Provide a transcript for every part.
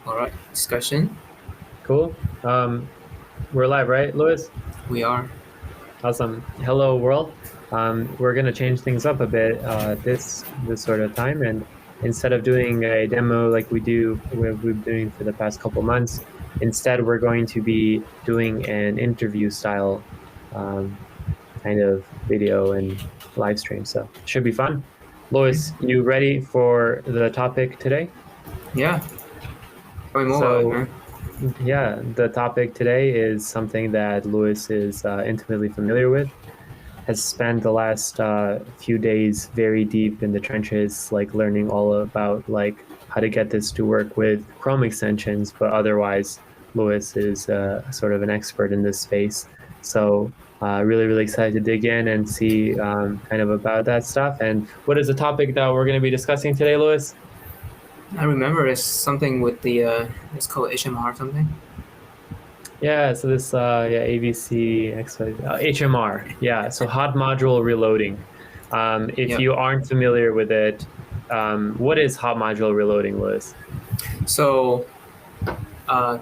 All right, discussion. Cool. We're live, right, Louis? We are. Awesome. Hello, world. We're going to change things up a bit this sort of time, and instead of doing a demo like we've been doing for the past couple months, instead we're going to be doing an interview style kind of video and live stream. So should be fun. Louis, you ready for the topic today? Yeah. Tell me more about it, So man. yeah, the topic today is something that Louis is intimately familiar with, has spent the last few days very deep in the trenches, like learning all about like how to get this to work with Chrome extensions, but otherwise Louis is sort of an expert in this space. So really, really excited to dig in and see kind of about that stuff. And what is the topic that we're going to be discussing today, Louis? I remember it's something with the it's called HMR or something. Yeah, so this ABC HMR. Yeah, so hot module reloading. If Yep. you aren't familiar with it, what is hot module reloading, Liz? So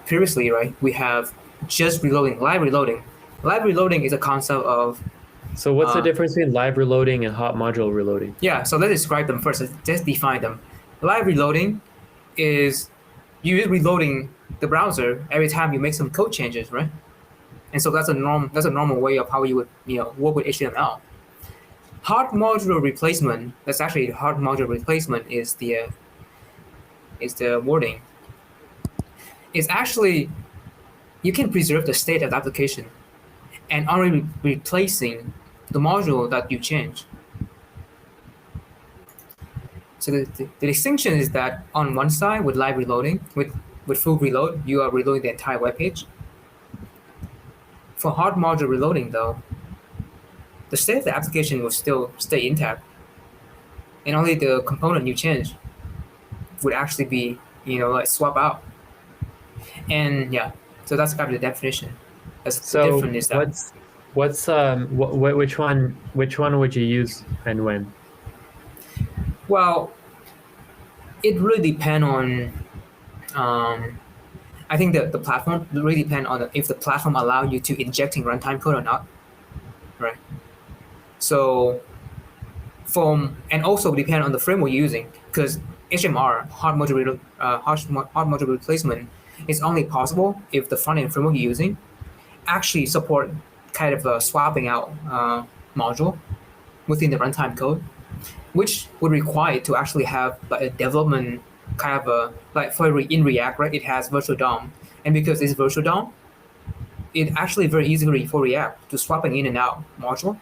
previously, right, we have just reloading, live reloading. Live reloading is a concept of So what's the difference between live reloading and hot module reloading? yeah. So let's describe them first. Let's just define them. Live reloading is you reloading the browser every time you make some code changes, right? And so that's a normal way of how you would work with HTML. Hard module replacement. That's actually hard module replacement is the wording. It's actually you can preserve the state of the application and only replacing the module that you change. So the distinction is that on one side with live reloading, with full reload, you are reloading the entire web page. For hard module reloading though, the state of the application will still stay intact. And only the component you change would actually be, like swap out. And yeah, so that's kind of the definition. That's the So difference is that. which one would you use and when? Well, it really depends on. I think the platform really depends on if the platform allow you to injecting runtime code or not, right? So, and also depend on the framework you're using because HMR hard module replacement is only possible if the front end framework you're using actually support kind of a swapping out module within the runtime code, which would require to actually have like a development kind of like in React, right? It has virtual DOM, and because it's virtual DOM, it actually very easily for React to swapping in and out module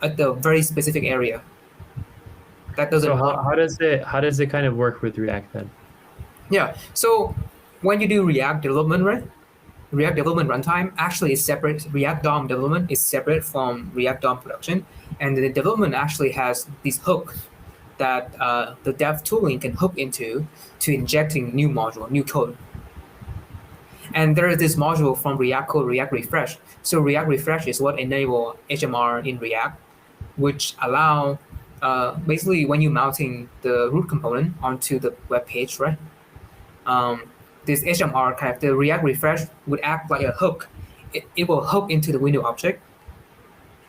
at the very specific area. That doesn't. So how does it kind of work with React then? Yeah. So when you do React development, right? React development runtime actually is separate. React DOM development is separate from React DOM production, and the development actually has this hook that the dev tooling can hook into to injecting new module, new code. And there is this module from React code, React Refresh. So React Refresh is what enable HMR in React, which allow basically when you're mounting the root component onto the web page, right? This HMR kind of the React Refresh would act like a hook. It will hook into the window object,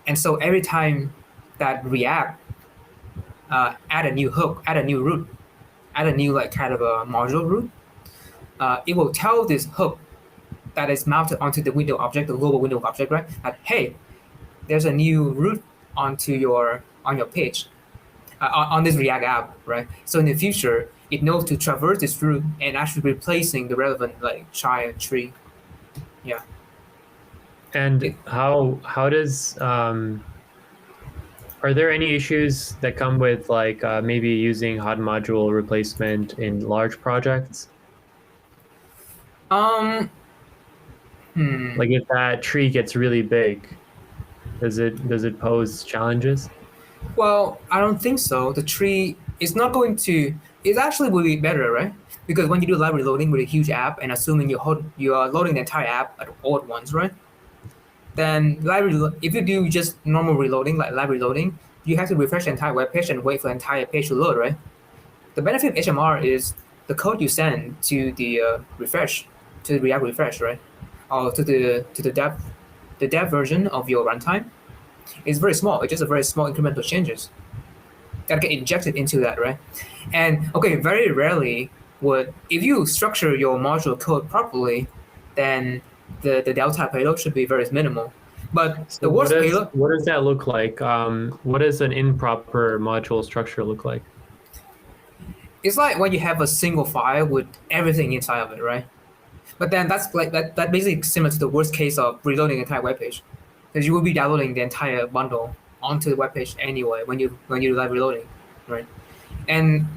and so every time that React add a new hook, add a new root, add a new like kind of a module root, it will tell this hook that is mounted onto the window object, the global window object, right? That hey, there's a new root on your page, on this React app, right? So in the future, it knows to traverse this route and actually replacing the relevant like child tree. Yeah. And how does are there any issues that come with like maybe using hot module replacement in large projects? Like if that tree gets really big, does it pose challenges? Well, I don't think so. The tree is not going to. It actually will be better, right? Because when you do live reloading with a huge app, and assuming you are loading the entire app all at once, right? Then if you do just normal reloading, like live reloading, you have to refresh the entire web page and wait for the entire page to load, right? The benefit of HMR is the code you send to the refresh, to the React refresh, right, or to the dev version of your runtime is very small. It's just a very small incremental changes that get injected into that, right? And okay, very rarely would, if you structure your module code properly, then the delta payload should be very minimal. But So the worst payload, what does that look like? What does an improper module structure look like? it's like when you have a single file with everything inside of it, right? But then that's like that basically similar to the worst case of reloading the entire web page, because you will be downloading the entire bundle onto the web page anyway when you live reloading, right? And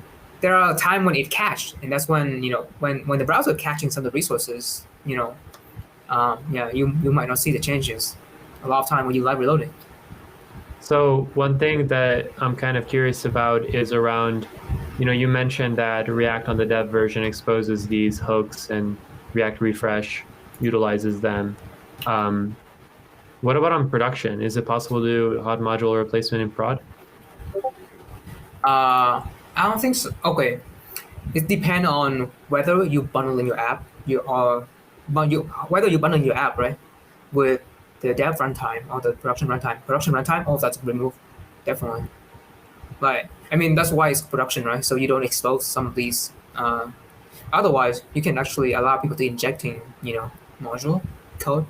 there are a time when it cached, and that's when when the browser catching some of the resources, yeah, you might not see the changes a lot of time when you live reloading. So one thing that I'm kind of curious about is around, you mentioned that React on the dev version exposes these hooks and React Refresh utilizes them. What about on production? Is it possible to do hot module replacement in prod? I don't think so. Okay, it depends on whether you bundle in your app, whether you bundle your app, right, with the dev runtime or the production runtime. Production runtime, all of that's removed, definitely. Like, I mean, that's why it's production, right? So you don't expose some of these. Otherwise, you can actually allow people to injecting, module code.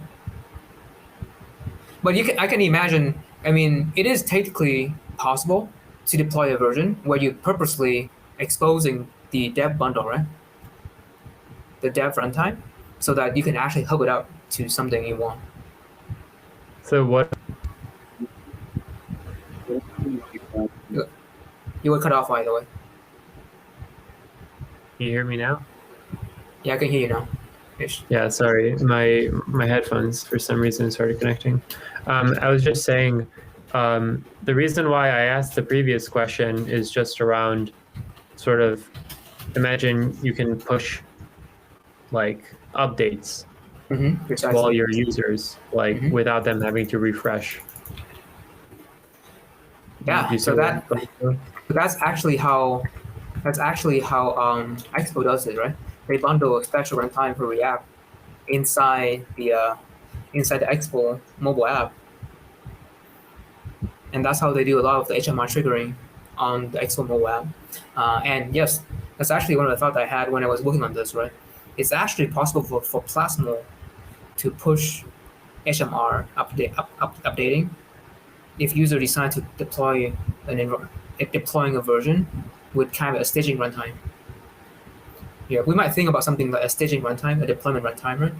But I can imagine. I mean, it is technically possible to deploy a version where you purposely exposing the dev bundle, right? The dev runtime, so that you can actually hook it up to something you want. So what? You were cut off, by the way. Can you hear me now? Yeah, I can hear you now. Ish. Yeah, sorry, my headphones for some reason started connecting. I was just saying, the reason why I asked the previous question is just around sort of imagine you can push like updates to all your users, like without them having to refresh. Yeah, You see so what I'm going through? that's actually how Expo does it, right? They bundle a special runtime for React inside the Expo mobile app, and that's how they do a lot of the HMR triggering on the Expo mobile app. And yes, that's actually one of the thoughts I had when I was working on this, right? It's actually possible for Plasmo to push HMR updating if user decide to deploy deploying a version with kind of a staging runtime. Yeah, we might think about something like a staging runtime, a deployment runtime, right?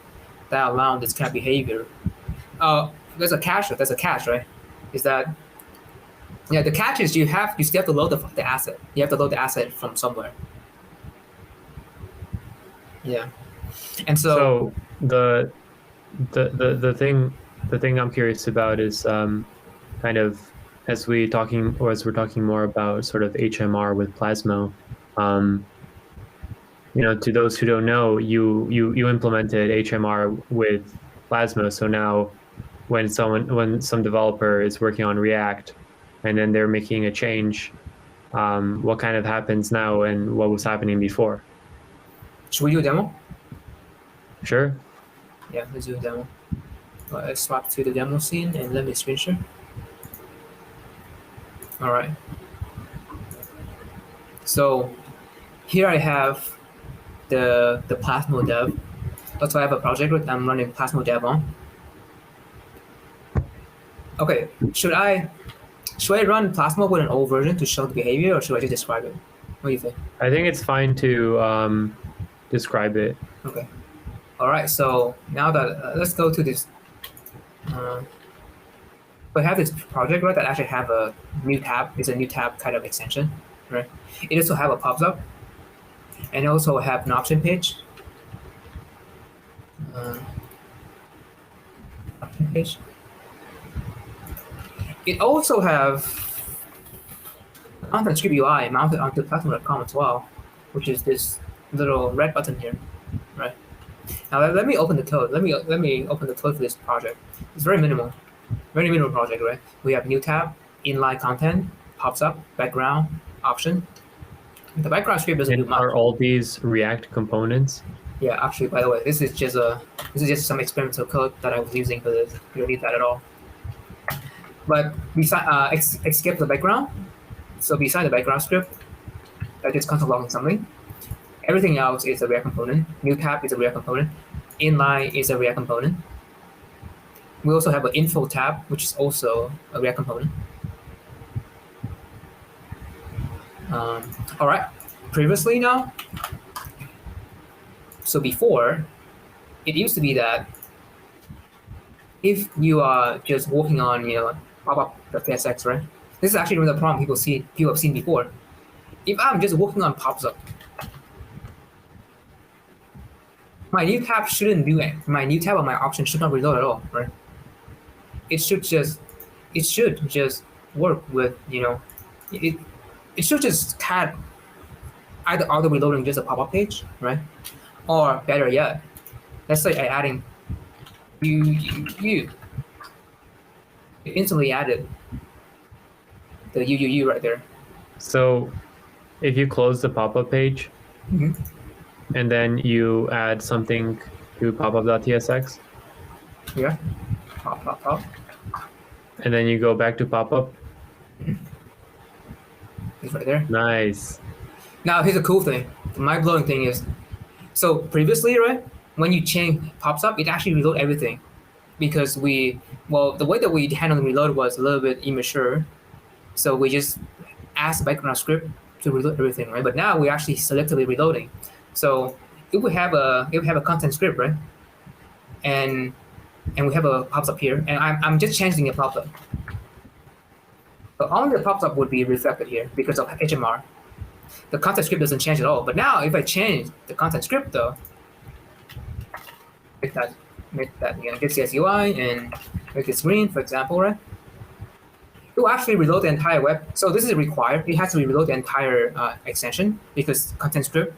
That allow this kind of behavior. There's a catch. There's a catch, right? Is that the catch is you still have to load the asset. You have to load the asset from somewhere. Yeah, and So the thing I'm curious about is kind of as we're talking more about sort of HMR with Plasmo. To those who don't know, you implemented HMR with Plasmo. So now when some developer is working on React and then they're making a change, what kind of happens now and what was happening before? should we do a demo? Sure. Yeah, let's do a demo. Let's swap to the demo scene and let me screen share. All right. So here I have the Plasmo dev. That's why I have a project that I'm running Plasmo dev on. Okay, should I run Plasmo with an old version to show the behavior, or should I just describe it? What do you think? I think it's fine to describe it. Okay. All right. So now that let's go to this. We have this project, right, that actually have a new tab. It's a new tab kind of extension, right? It also have a pops up, and also have an option page. Option page. It also have content script UI mounted onto platform.com as well, which is this little red button here, right? Now let me open the code. Let me open the code for this project. It's very minimal project, right? We have new tab, inline content, pops up, background, option, The background script doesn't do And much. are all these React components? Yeah, actually, by the way, this is just some experimental code that I was using for this. You don't need that at all. But beside escape the background. So beside the background script that is console logging something, everything else is a React component. New tab is a React component. Inline is a React component. We also have an info tab, which is also a React component. All right. Previously now, so before, it used to be that if you are just working on, pop-up.tsx, right? This is actually one of the problem people have seen before. If I'm just working on pops up, my new tab shouldn't do it. My new tab on my option should not reload at all, right? It should just work with, it should just have either auto reloading just a pop-up page, right? Or better yet, let's say I adding you it instantly added the UUU right there. So if you close the pop-up page and then you add something to popup.tsx, Yeah, pop. and then you go back to pop-up, It's right there. nice. Now here's a cool thing. The mind-blowing thing is, so previously, right, when you change pops up, it actually reload everything because the way that we handled the reload was a little bit immature. So we just asked the background script to reload everything, right? But now we're actually selectively reloading. So if we have a content script, right, and we have a pops up here, and I'm just changing a pop up. But only the pops up would be reflected here because of HMR. The content script doesn't change at all. But now if I change the content script though, make that get CSUI and make this green, for example, right? It will actually reload the entire web. So this is required. It has to reload the entire extension because content script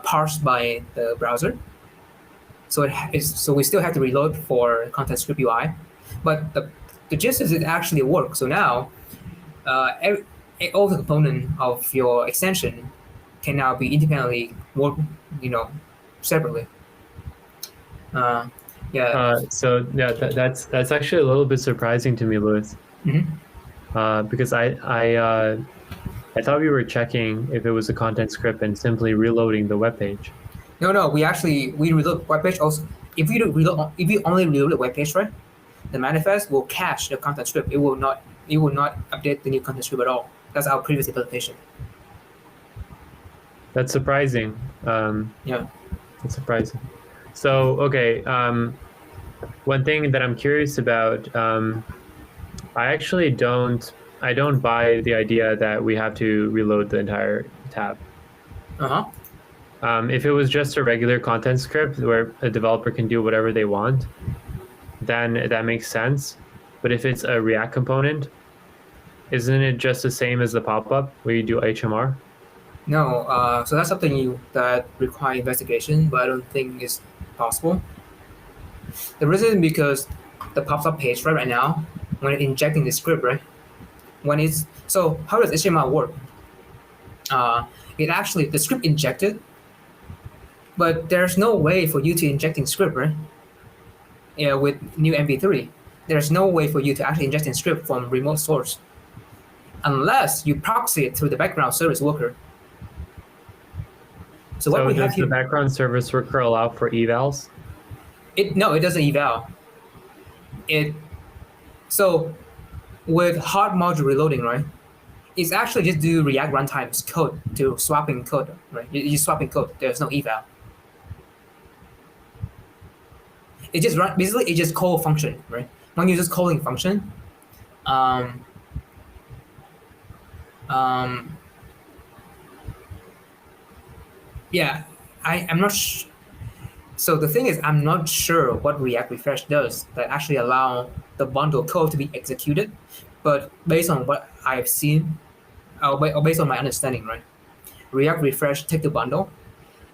parsed by the browser. So so we still have to reload for content script UI. But the gist is it actually works. So now all the component of your extension can now be independently work, separately. So that's actually a little bit surprising to me, Louis. Because I thought we were checking if it was a content script and simply reloading the web page. No, we reload web page also. If you only reload the web page, right, the manifest will cache the content script. It will not update the new content script at all. That's our previous implementation. That's surprising. Yeah. That's surprising. So okay, one thing that I'm curious about, I actually don't buy the idea that we have to reload the entire tab. If it was just a regular content script where a developer can do whatever they want, then that makes sense. But if it's a React component, isn't it just the same as the pop-up where you do HMR? No, so that's something that requires investigation, but I don't think it's possible. The reason is because the pop-up page right now, when it's injecting the script, right? So how does HTML work? The script injected, but there's no way for you to injecting script, right? Yeah, with new MV3, there's no way for you to actually inject in script from remote source, unless you proxy it through the background service worker. So what we have here, does the background service worker allow for evals? No, it doesn't eval. So with hard module reloading, right? It's actually just do React runtime's code to swapping code, right? You're swapping code. There's no eval. It just basically it just call function, right? When you're just calling function, yeah, I'm not. So the thing is, I'm not sure what React Refresh does that actually allow the bundle code to be executed. But based on what I've seen, or based on my understanding, right, React Refresh take the bundle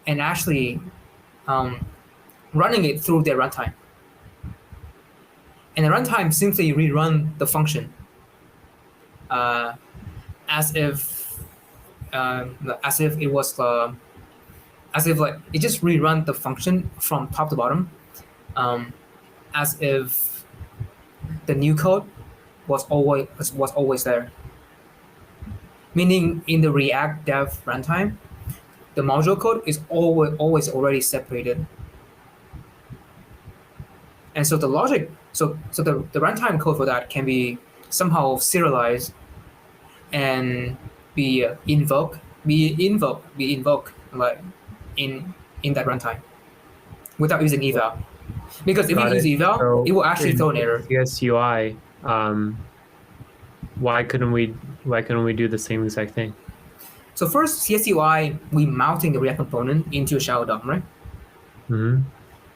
and actually running it through their runtime. And the runtime simply rerun the function as if as if it was as if like it just rerun the function from top to bottom, um, as if the new code was always there. Meaning in the React Dev runtime, the module code is always already separated, and so the logic, so the runtime code for that can be somehow serialized and be invoked like in that runtime without using eval. Because if you Got use it. eval, So it will actually throw an in error. CSUI, why couldn't we do the same exact thing? So first, CSUI, we mounting the React component into a shadow DOM, right? Mm-hmm.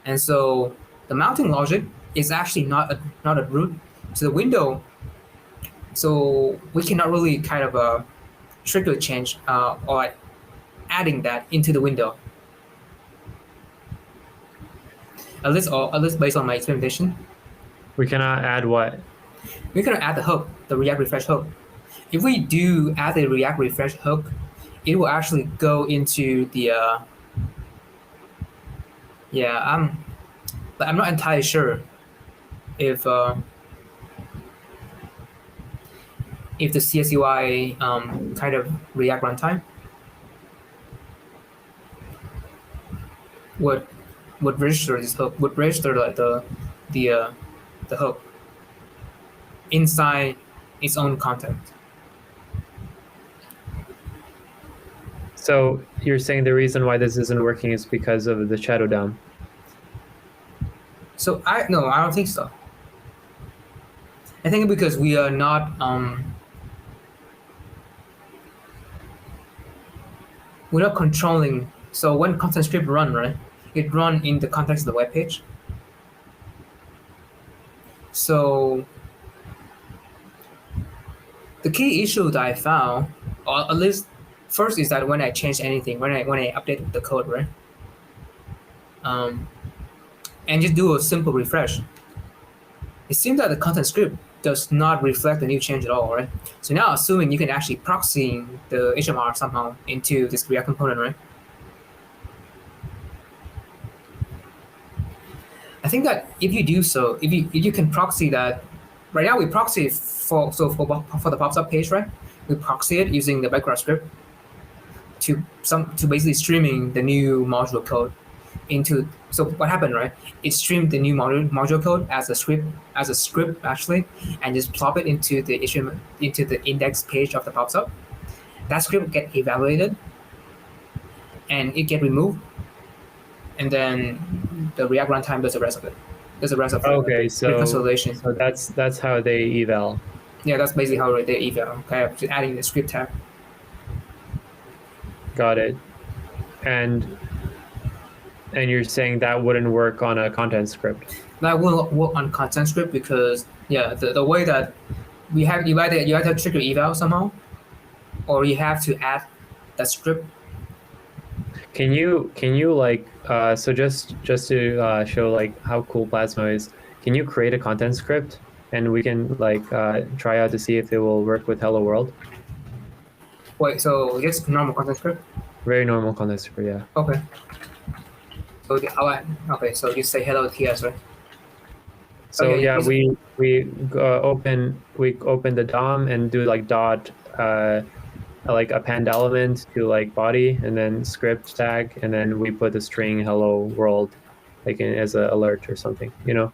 And so the mounting logic is actually not a root to the window. So we cannot really kind of trigger change or like adding that into the window. At least based on my experimentation, We cannot add what? we can add the hook, the React refresh hook. If we do add the React refresh hook, it will actually go into the yeah. But I'm not entirely sure if if the CSUI kind of React runtime would would register this hook, would register like the the hook inside its own content. So you're saying the reason why this isn't working is because of the shadow DOM. So I don't think so. I think because we are not we're not controlling. So when content script run, right, it run in the context of the web page. So the key issue that I found, or at least first, is that when I change anything, when I update the code, right, um, and just do a simple refresh, it seems that the content script does not reflect the new change at all, right? So now assuming you can actually proxy the HMR somehow into this React component, right? I think that if you do so, if you can proxy that, right now we proxy it for the pops up page, right? We proxy it using the background script to basically streaming the new module code into. So what happened, right? It streamed the new module code as a script actually, and just plop it into the index page of the pops up. That script get evaluated, and it get removed, and then the React runtime does the rest of it. Does the rest of Okay, the so reconciliation. that's how they eval. Yeah, that's basically how they eval. Kind of just adding the script tag. Got it. And you're saying that wouldn't work on a content script. That will work on content script because the way that you either trigger eval somehow, or you have to add that script. Can you like so just to show like how cool Plasma is, can you create a content script and we can like try out to see if it will work with Hello World? Wait, so just normal content script? Very normal content script, yeah. Okay. So so you say hello TS, right? So Okay, yeah, we open the DOM and do like dot like append element to like body and then script tag, and then we put the string hello world like as an alert or something, you know.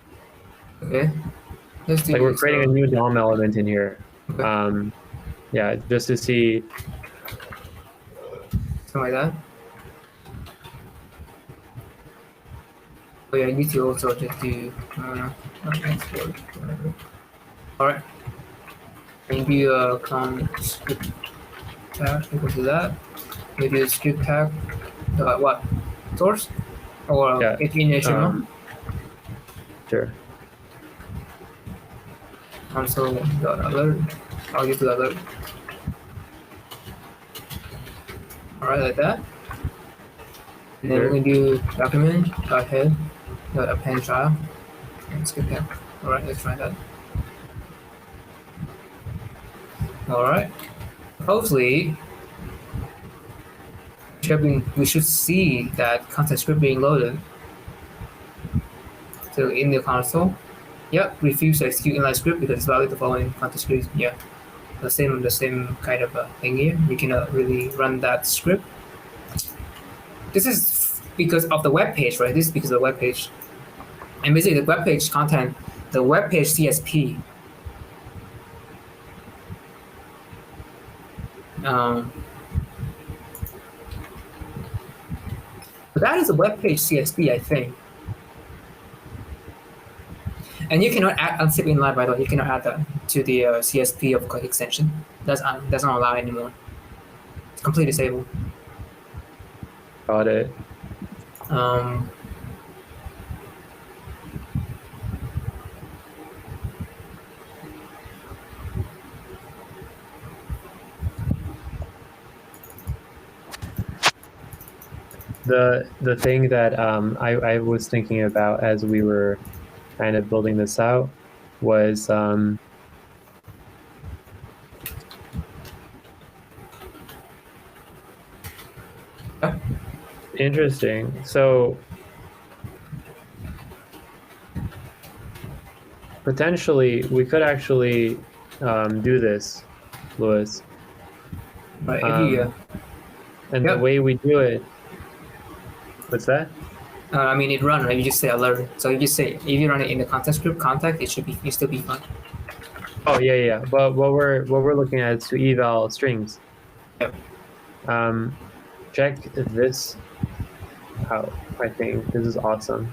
Okay. Let's do Like we're this. creating a new DOM element in here. Okay. Yeah, just to see. Something like that. Oh yeah, you need to also just do export, whatever. All right. Maybe a script tag equal to that. Maybe a script tag. What? Source or Yeah. in HTML? Sure. Console.alert. I'll use the alert. All right, like that. And then Sure. we can do document.head.append child and skip that. All right, let's try that. All right. Hopefully, we should see that content script being loaded. So in the console, yep, refuse to execute inline script because it's valid the following content script. Yeah, the same kind of thing here. We cannot really run that script. This is because of the web page, right? This is because of the web page. And basically the web page content, the web page CSP. But that is a web page CSP, I think. And you cannot add unzip inline, by the way. You cannot add that to the CSP of extension. That's not allowed anymore. It's completely disabled. Got it. The thing that I was thinking about as we were kind of building this out was interesting. So potentially we could actually do this, Louis. Right. And the way we do it, what's that? I mean, it run, right? You just say alert. So you just say if you run it in the content script contact, it still be fine. Oh yeah. But what we're looking at is to eval strings. Yep. Check this out. I think this is awesome.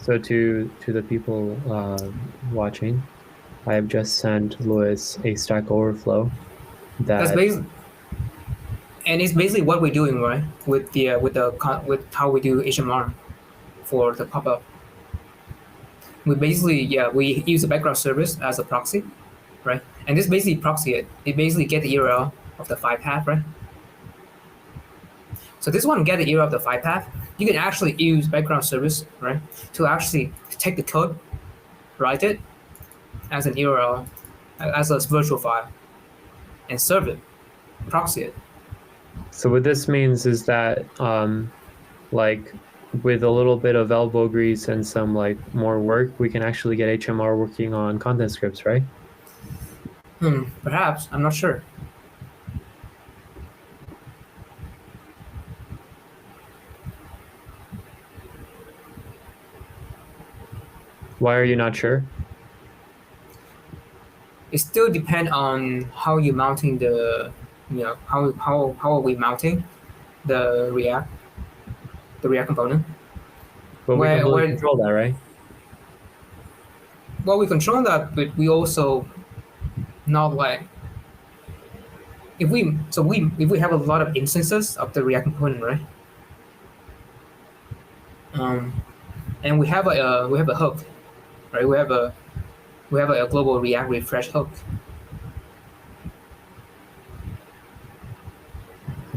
So to the people watching, I have just sent Louis a Stack Overflow. That's basically, and it's basically what we're doing, right? With how we do HMR for the pop-up. We basically we use the background service as a proxy, right? And this basically proxy it. It basically get the URL of the file path, right? So this one get the URL of the file path. You can actually use background service, right, to actually take the code, write it as an URL, as a virtual file, and serve it, proxy it. So what this means is that, like, with a little bit of elbow grease and some like more work, we can actually get HMR working on content scripts, right? Perhaps. I'm not sure. Why are you not sure? It still depends on how you're mounting the, how are we mounting the React component. But we can really control that, right? Well, we control that, but we also not like if we have a lot of instances of the React component, right? And we have a hook, right? We have a global React refresh hook.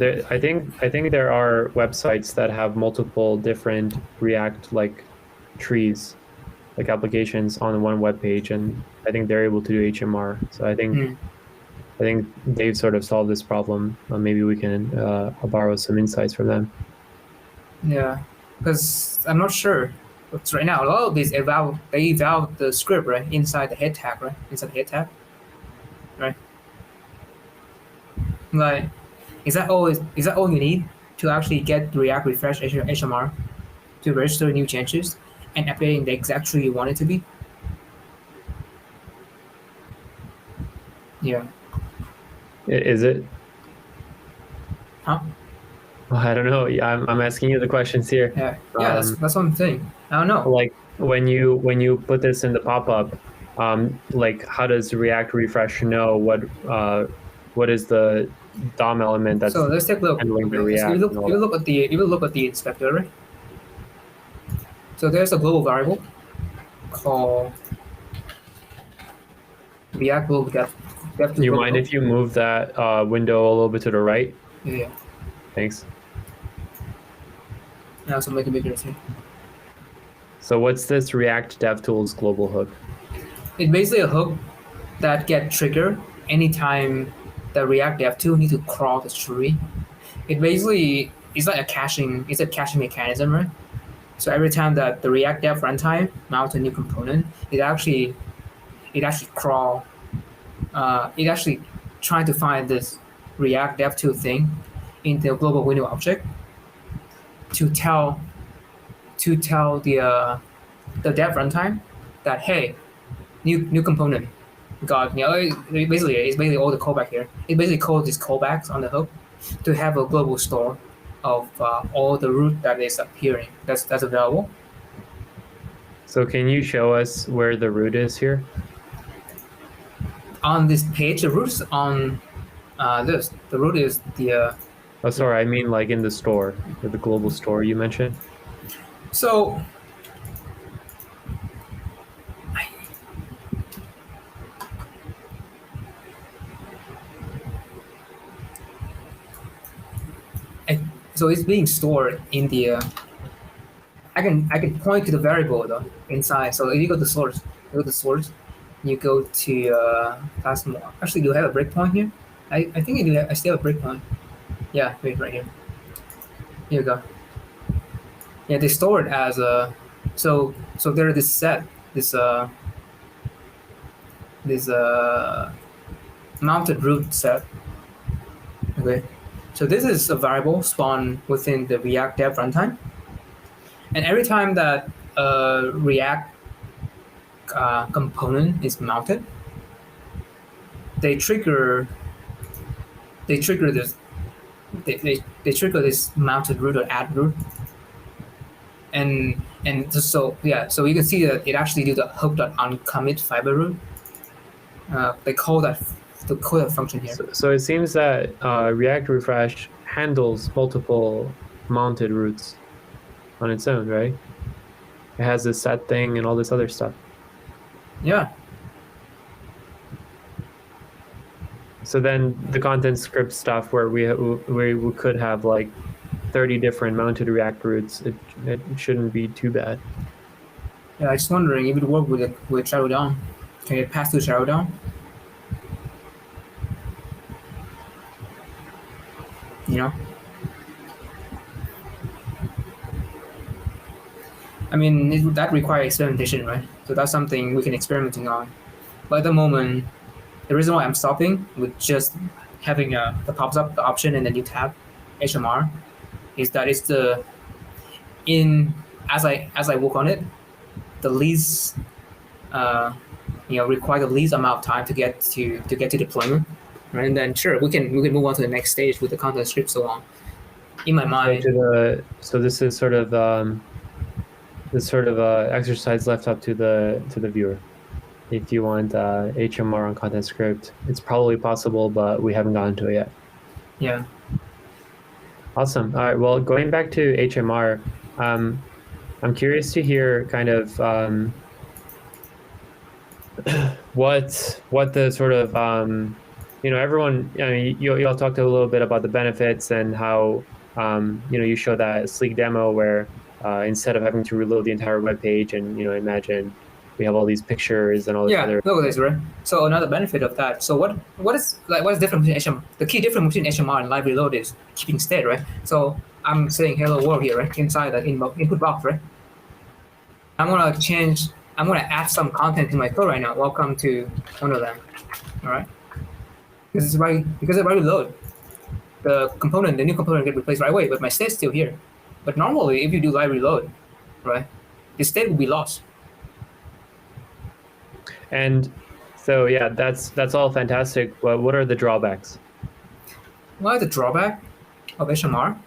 I think there are websites that have multiple different React like trees, like applications on one web page, and I think they're able to do HMR. So I think they've sort of solved this problem. Maybe we can borrow some insights from them. Yeah, because I'm not sure. But right now, a lot of these they eval the script, right, inside the head tag, right, inside the head tag, right. Like, is that all you need to actually get React refresh HMR to register new changes and updating the exact tree you want it to be? Yeah. Is it? Huh? Well, I don't know. I'm asking you the questions here. Yeah. That's what I'm saying. I don't know. Like when you put this in the pop-up, like how does React refresh know what is the DOM element that's so let's take a look. handling the React? So you look at the inspector, right? So there's a global variable called React global dev Do tool you global mind hook. if you move that window a little bit to the right? Yeah, yeah. Thanks. And also make it bigger too. So what's this React DevTools global hook? It's basically a hook that get triggered anytime the React dev tool need to crawl the tree. It basically it's like a caching. It's a caching mechanism, right? So every time that the React dev runtime mounts a new component, it actually crawl. It actually trying to find this React dev tool thing in the global window object to tell the dev runtime that hey, new component got it's basically all the callback here. It basically calls these callbacks on the hook to have a global store of all the root that is appearing that's available. So can you show us where the root is here? On this page, the root is on this. The root is the Oh, sorry, I mean like in the store, the global store you mentioned. so I, so it's being stored in the I can point to the variable though inside. So if you go to source, you go to class more. Actually, do I have a breakpoint here? I think I do. I still have a breakpoint. Yeah, wait, right here. Here you go. Yeah, they store it as a so there is this set this this mounted root set. Okay, so this is a variable spawned within the React Dev runtime, and every time that React component is mounted, they trigger they trigger this they trigger this mounted root or add root, and just so yeah, so you can see that it actually do the hook.onCommit fiber root. They call that function here. So it seems that React Refresh handles multiple mounted roots on its own, right? It has this set thing and all this other stuff. Yeah. So then the content script stuff where we could have like 30 different mounted React roots, it shouldn't be too bad. Yeah, I'm just wondering if it work with shadow down. Can it pass through shadow down? You know? I mean, that requires experimentation, right? So that's something we can experimenting on. But at the moment, the reason why I'm stopping with just having the pops up the option in the new tab, HMR, is that it's the in as I work on it, the least require the least amount of time to get to deployment, right? And then sure we can move on to the next stage with the content script so on. In my mind, So this is sort of exercise left up to the viewer. If you want HMR on content script, it's probably possible, but we haven't gotten to it yet. yeah. Awesome. All right. Well, going back to HMR, I'm curious to hear kind of what the sort of everyone. I mean, you all talked a little bit about the benefits and how you show that sleek demo where instead of having to reload the entire web page and imagine we have all these pictures and all this other. Look at this, right? So another benefit of that. So what is different between HMR? The key difference between HMR and live reload is keeping state, right? So I'm saying hello world here, right? Inside the input box, right? I'm gonna add some content to my code right now. Welcome to one of them. All right. Because it's right reload. The new component get replaced right away, but my state's still here. But normally if you do live reload, right, the state will be lost. And so yeah, that's all fantastic. But what are the drawbacks? What is the drawback of HMR?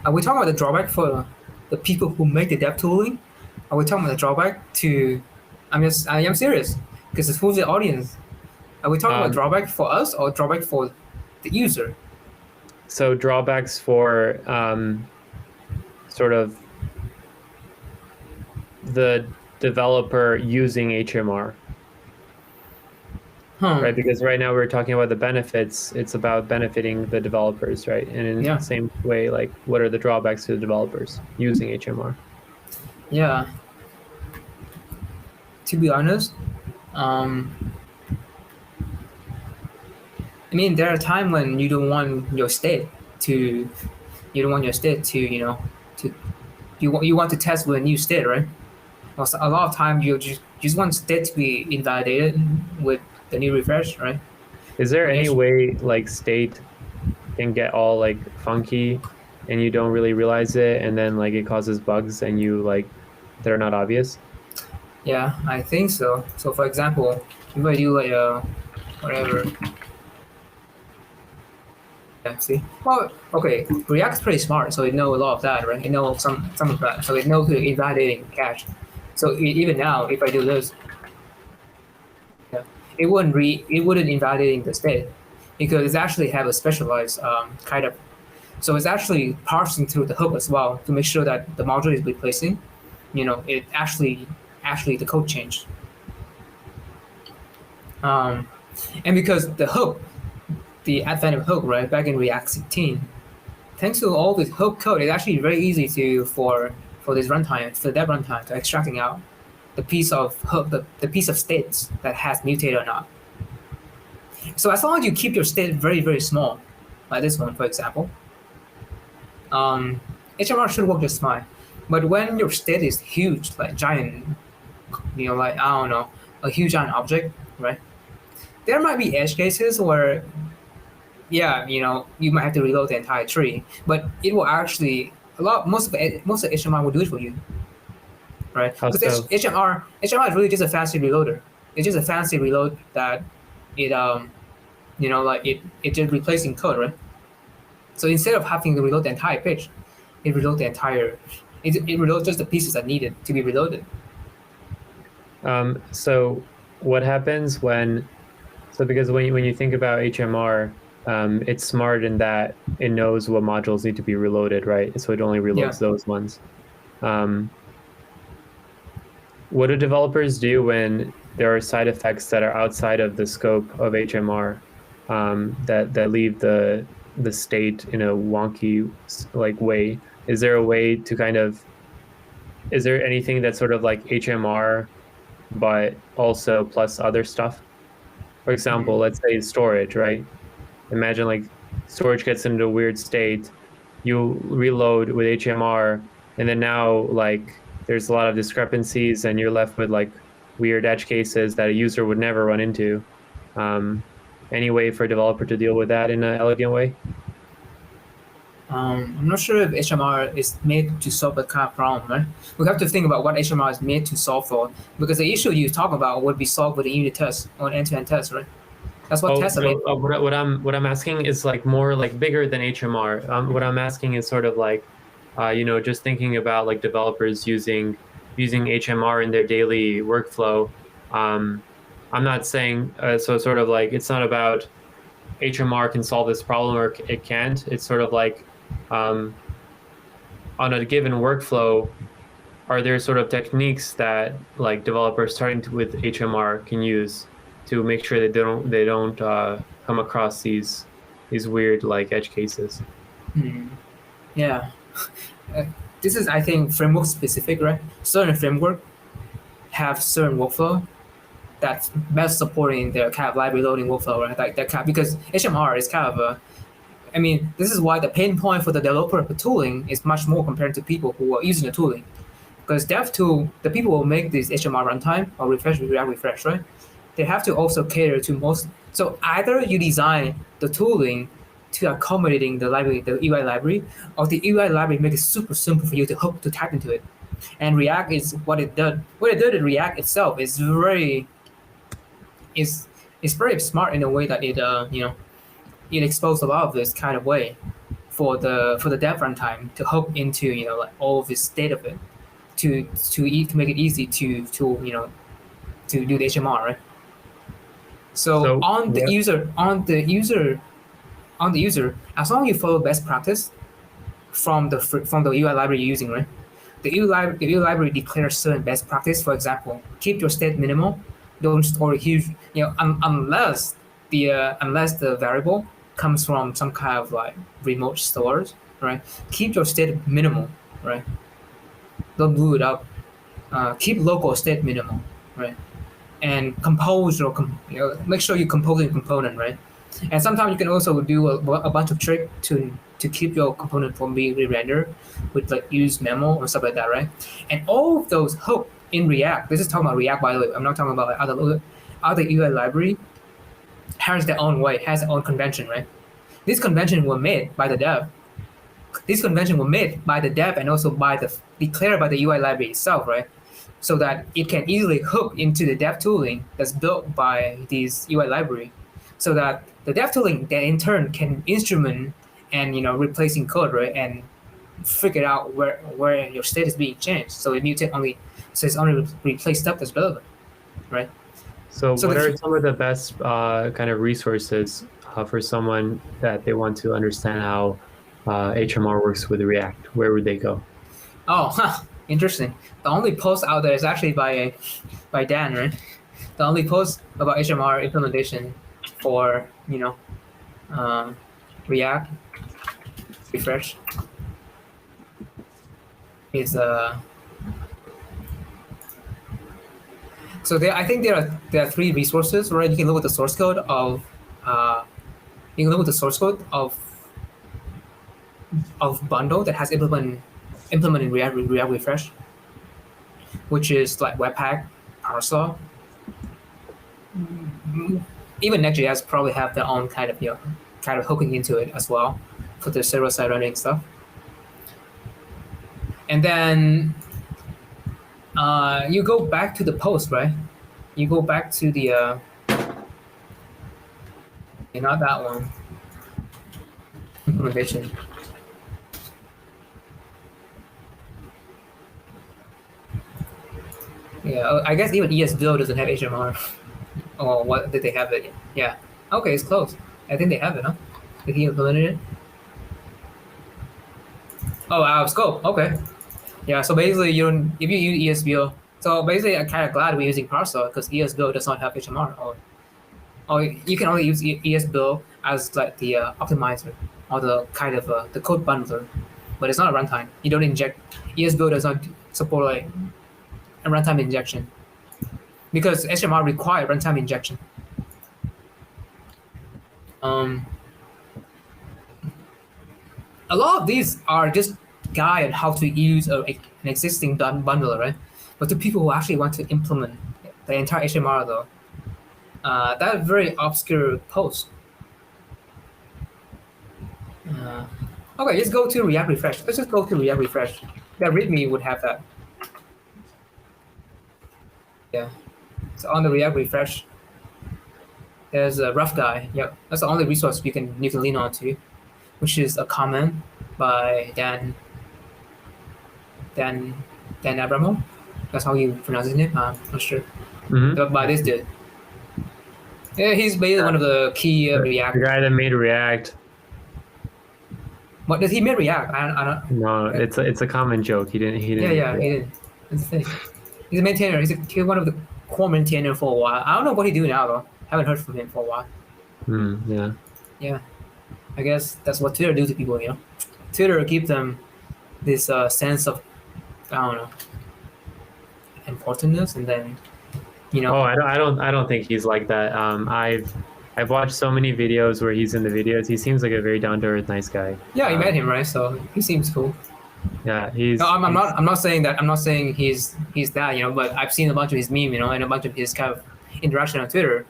Are we talking about the drawback for the people who make the dev tooling? Are we talking about the drawback to? I am serious because it's who's the audience. Are we talking about drawback for us or drawback for the user? So drawbacks for sort of the developer using HMR, right? Hmm. Because right now we're talking about the benefits. It's about benefiting the developers, right? And in the Yeah. same way, like what are the drawbacks to the developers using HMR? Yeah. To be honest, um, I mean, there are times when you don't want your state to, you don't want your state to, to you want to test with a new state, right? Well, so a lot of times you just want state to be invalidated with the new refresh, right? Is there With any H- way like state can get all like funky and you don't really realize it and then like it causes bugs and you like they're not obvious? yeah, I think so. So for example, if I do like whatever, yeah, see, well, okay, React's pretty smart, so it know a lot of that, right? It know some of that, so it knows to invalidating cache. So even now, if I do this, yeah, it wouldn't invalidating the state because it's actually have a specialized kind of. So it's actually parsing through the hook as well to make sure that the module is replacing. It actually the code changed. Um, and because the hook, the advent of hook, right, back in React 16, thanks to all this hook code, it's actually very easy to for this runtime, for that runtime, to extracting out the piece of hook, the piece of states that has mutated or not. So as long as you keep your state very, very small, like this one, for example, um, HMR should work just fine. But when your state is huge, like giant, like I don't know, a huge giant object, right? There might be edge cases where, yeah, you might have to reload the entire tree, but it will actually most of HMR will do it for you, right? How Because so? HMR is really just a fancy reloader. It's just a fancy reload that it like it just replacing code, right? So instead of having to reload the entire page, it reloads just the pieces that needed to be reloaded. So what happens when so because when you think about HMR, it's smart in that it knows what modules need to be reloaded, right? So it only Yeah. reloads those ones. Um, what do developers do when there are side effects that are outside of the scope of HMR that leave the state in a wonky like way? Is there a way to kind of is there anything that's sort of like HMR but also plus other stuff? For example, Mm. let's say storage, right? Imagine like storage gets into a weird state, you reload with HMR, and then now like there's a lot of discrepancies, and you're left with like weird edge cases that a user would never run into. Um, any way for a developer to deal with that in an elegant way? I'm not sure if HMR is made to solve that kind of problem, right? We have to think about what HMR is made to solve for, because the issue you talk about would be solved with a unit test or an end-to-end test, right? That's what Oh tests are made no! for. What I'm asking is like more like bigger than HMR. What I'm asking is sort of like, just thinking about like developers using HMR in their daily workflow. Um, I'm not saying so. Sort of like it's not about HMR can solve this problem or it can't. It's sort of like um, on a given workflow, are there sort of techniques that like developers starting with HMR can use to make sure that they don't come across these weird like edge cases? Hmm. Yeah. Uh, this is, I think, framework specific, right? Certain framework have certain workflow that's best supporting their kind of library loading workflow, right? Like that kind because HMR is kind of a I mean, this is why the pain point for the developer of the tooling is much more compared to people who are using the tooling. Because dev tool, the people who make this HMR runtime or refresh, React refresh, right? They have to also cater to most. So either you design the tooling to accommodating the library, the UI library, or the UI library make it super simple for you to hook to tap into it. And React is what it did. What it did in React itself is is very smart in a way that it exposed a lot of this kind of way for the dev runtime to hook into like all of this state of it to make it easy to do the HMR, right? So So yeah, on the user, as long as you follow best practice from the UI library you're using, right? the EU library declares certain best practice. For example, keep your state minimal. Don't store huge, unless the variable comes from some kind of like remote stores, right? Keep your state minimal, right? Don't blew it up. Keep local state minimal, right? And compose make sure you compose a component, right? And sometimes you can also do a bunch of trick to keep your component from being re-rendered with like use memo or stuff like that, right? And all of those hook in React. This is talking about React, by the way. I'm not talking about like other UI library has their own way, has their own convention, right? These conventions were made by the dev. These conventions were made by the dev and also declared by the UI library itself, right? So that it can easily hook into the dev tooling that's built by these UI library, so that the dev tooling then in turn can instrument and replacing code, right, and figure out where your state is being changed. So it mutate only, so it's only replace stuff that's relevant, right? So, So what are some of the best kind of resources for someone that they want to understand how HMR works with React? Where would they go? Oh, interesting. The only post out there is actually by Dan, right? The only post about HMR implementation for React refresh is so I think there are three resources, right? You can look at the source code of bundle that has implemented React refresh, which is like Webpack, Parcel. Even Next.js probably have their own kind of hooking into it as well for the server-side running stuff. And then you go back to the post, right? You go back to the not that one, implementation. Yeah, I guess even ESBuild doesn't have HMR. Or what did they have it? Yeah. Okay, it's close. I think they have it, huh? Did he implement it? Oh, out of scope. Okay. Yeah. So basically, if you use ESBuild, so basically, I'm kind of glad we're using Parcel because ESBuild does not have HMR, or you can only use ESBuild as like the optimizer or the kind of the code bundler, but it's not a runtime. You don't inject. ESBuild does not support like a runtime injection because HMR require runtime injection. A lot of these are just guide on how to use an existing bundler, right? But to people who actually want to implement the entire HMR, though, that very obscure post. Okay, let's go to React refresh. Let's just go to React refresh. That README would have that. Yeah. So on the React refresh, there's a rough guide. Yep, that's the only resource you can lean on to, which is a comment by Dan Abramo. That's how you pronounce his name. I'm not sure. But by this dude. Yeah, he's basically one of the key React. The guy that made React. What does he make React? I don't. No, it's a common joke. He didn't. Yeah, he didn't. That's the thing. He's a maintainer. He's one of the core maintainer for a while. I don't know what he do now though. Haven't heard from him for a while. Yeah. Yeah. I guess that's what Twitter do to people, Twitter give them this sense of, I don't know, importantness, and then, Oh, I don't think he's like that. I've watched so many videos where he's in the videos. He seems like a very down to earth, nice guy. Yeah, you met him, right? So he seems cool. Yeah, he's. No, I'm not saying that. I'm not saying he's that, But I've seen a bunch of his meme, and a bunch of his kind of interaction on Twitter.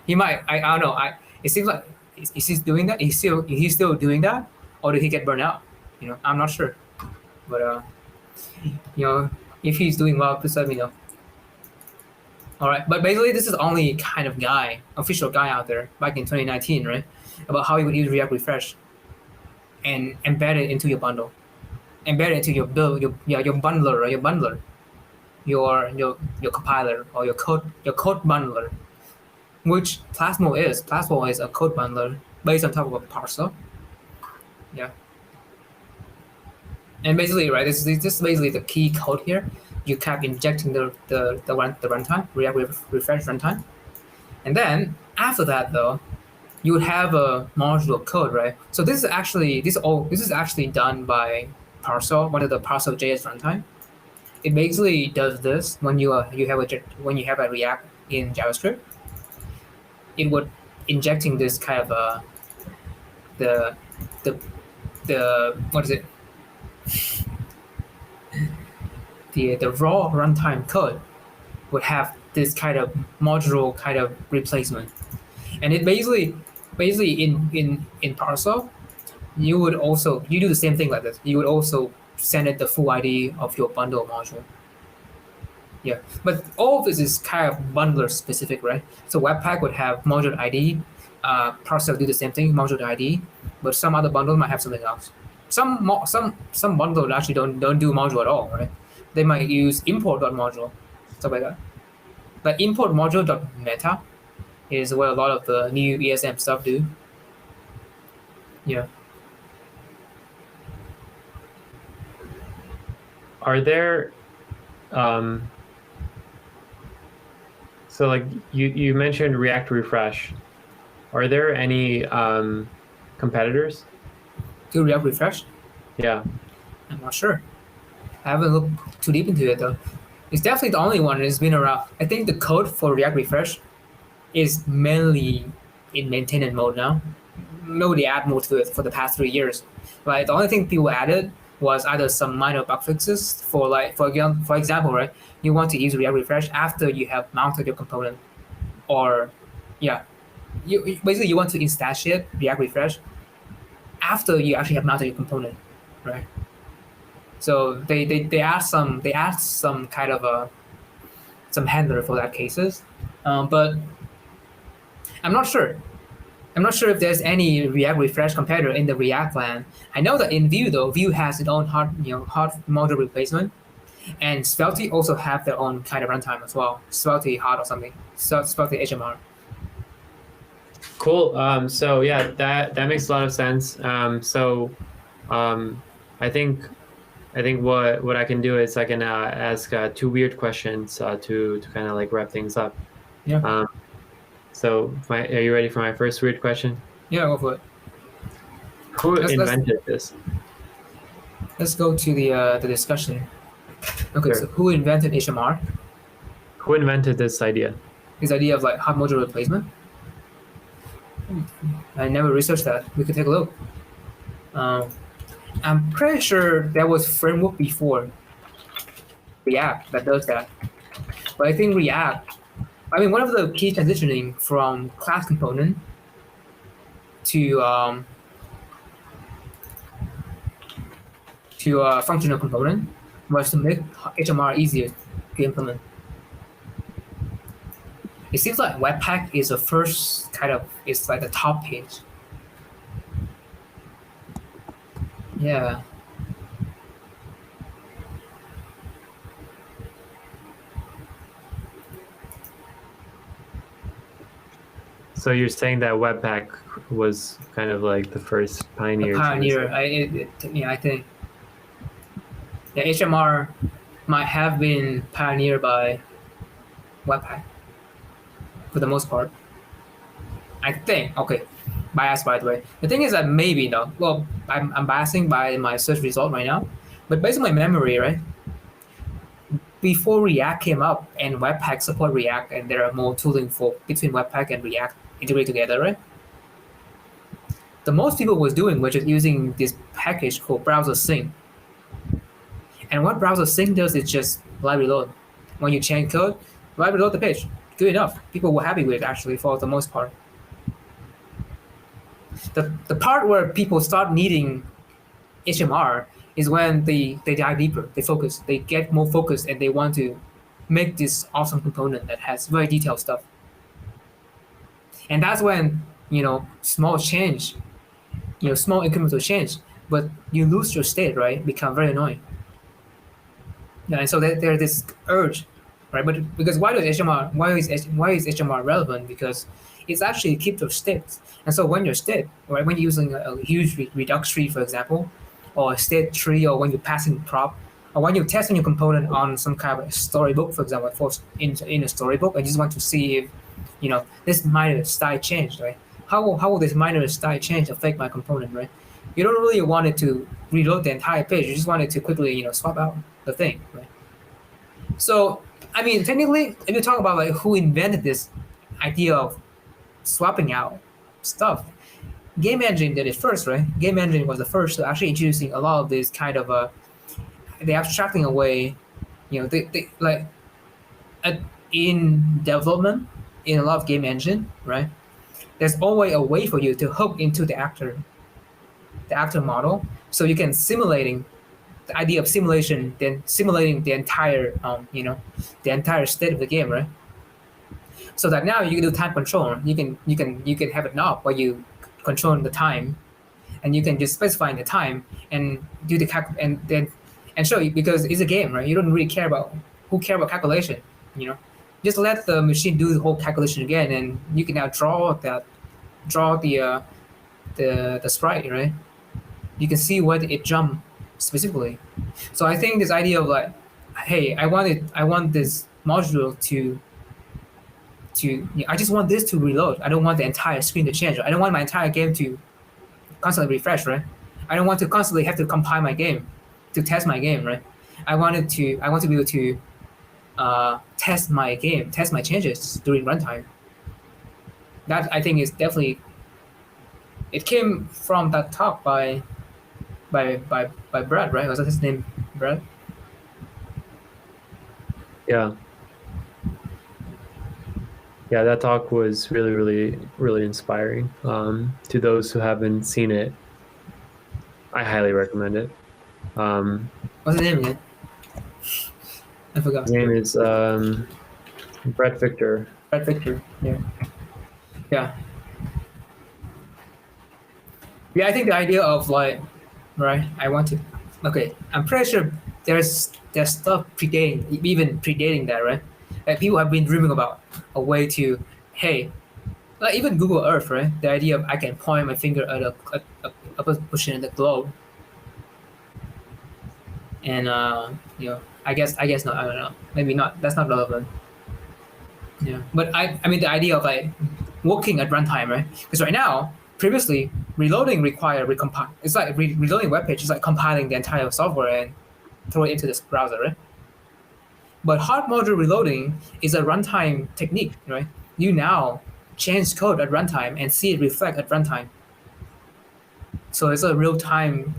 He might. I don't know. It seems like is he doing that? He's still doing that, or did he get burned out? I'm not sure. But if he's doing well, please let me know. All right, but basically this is the only kind of official guy out there back in 2019, right? About how you would use React refresh and embed it into your bundle, embed it into your build, your bundler, right? your compiler or your code bundler, which Plasmo is. Plasmo is a code bundler based on top of a parser. Yeah. And basically, right, this is basically the key code here. You kept injecting the runtime, React refresh runtime, and then after that though, you would have a module code, right? So this is actually done by Parcel, one of the Parcel JS runtime. It basically does this when you have a React in JavaScript. It would injecting this kind of the the the what is it the raw runtime code would have this kind of module kind of replacement, and it basically in Parcel you do the same thing like this. You would also send it the full ID of your bundle module. Yeah, but all of this is kind of bundler specific, right? So Webpack would have module ID. Parcel do the same thing, module ID, but some other bundle might have something else. Some bundles actually don't do module at all, right? They might use import.module, stuff like that. But import module.meta is where a lot of the new ESM stuff do. Yeah. Are there um, so like you mentioned React Refresh. Are there any competitors? Do React refresh? Yeah. I'm not sure. I haven't looked too deep into it though. It's definitely the only one that's been around. I think the code for React refresh is mainly in maintenance mode now. Nobody add more to it for the past 3 years. Right? The only thing people added was either some minor bug fixes for for example, right? You want to use React refresh after you have mounted your component, or yeah, you basically you want to instantiate React refresh after you actually have mounted your component, right? So they add some kind of a some handler for that cases, but I'm not sure. I'm not sure if there's any React refresh competitor in the React land. I know that in Vue though, Vue has its own hot module replacement, and Svelte also have their own kind of runtime as well. Svelte hot or something. So Svelte HMR. Cool. So yeah, that makes a lot of sense. I think what I can do is I can ask two weird questions to kind of like wrap things up. Yeah. Are you ready for my first weird question? Yeah, go for it. Who invented this? Let's go to the discussion. Okay, Sure. so who invented HMR? Who invented this idea? This idea of like hot module replacement? I never researched that. We could take a look. I'm pretty sure there was framework before React that does that. But I think one of the key transitioning from class component to functional component was to make HMR easier to implement. It seems like Webpack is the first it's like the top page. Yeah. So you're saying that Webpack was kind of like the first pioneer? Pioneer. I think. Yeah, HMR might have been pioneered by Webpack for the most part. I think. Okay, bias by the way. The thing is that maybe though. Well, I'm biasing by my search result right now, but based on my memory, right? Before React came up and Webpack support React, and there are more tooling for between Webpack and React integrate together, right? The most people was doing was just using this package called browser sync. And what browser sync does is just live reload. When you change code, live reload the page. Good enough. People were happy with it actually for the most part. The part where people start needing HMR is when they dive deeper, they get more focused, and they want to make this awesome component that has very detailed stuff. And that's when, small change, small incremental change, but you lose your state, right? Become very annoying. Yeah, and so there's this urge, right? But because why is HMR relevant? Because it's actually keep your state. And so when you're state, right, when you're using a huge Redux tree, for example, or a state tree, or when you're passing prop, or when you're testing your component on some kind of storybook, for example, in a storybook, I just want to see if this minor style change, right? How will this minor style change affect my component, right? You don't really want it to reload the entire page. You just want it to quickly swap out the thing, right? So I mean, technically, if you talk about like who invented this idea of swapping out stuff, Game Engine did it first, right? Game Engine was the first to actually introducing a lot of this kind of they abstracting away, they like in development in a lot of game engine, right? There's always a way for you to hook into the actor model, so you can simulating the idea of simulation, then simulating the entire the entire state of the game, right? So that now you can do time control. You can have a knob where you control the time, and you can just specify the time and do the and then and show you, because it's a game, right? You don't really care about calculation, you know. Just let the machine do the whole calculation again, and you can now draw the sprite, right? You can see where it jumped specifically. So I think this idea of like, hey, I want this module I just want this to reload. I don't want the entire screen to change. I don't want my entire game to constantly refresh, right? I don't want to constantly have to compile my game to test my game, right? I want to be able to test my game, test my changes during runtime. That I think is definitely, it came from that talk by Brad, right? Was that his name, Brad? Yeah. Yeah, that talk was really, really, really inspiring. To those who haven't seen it, I highly recommend it. What's his name again? I forgot. His name is Brett Victor. Brad Victor. Yeah. Yeah. Yeah, I think the idea of like, right? Okay, I'm pretty sure there's stuff predating that, right? Like people have been dreaming about a way to, hey, like even Google Earth, right? The idea of I can point my finger at a position in the globe, and I guess not. I don't know. Maybe not. That's not relevant. Yeah, but I mean the idea of like working at runtime, right? Because right now, previously, reloading require recompile. It's like reloading web page is like compiling the entire software and throw it into this browser, right? But hard module reloading is a runtime technique, right? You now change code at runtime and see it reflect at runtime. So it's a real time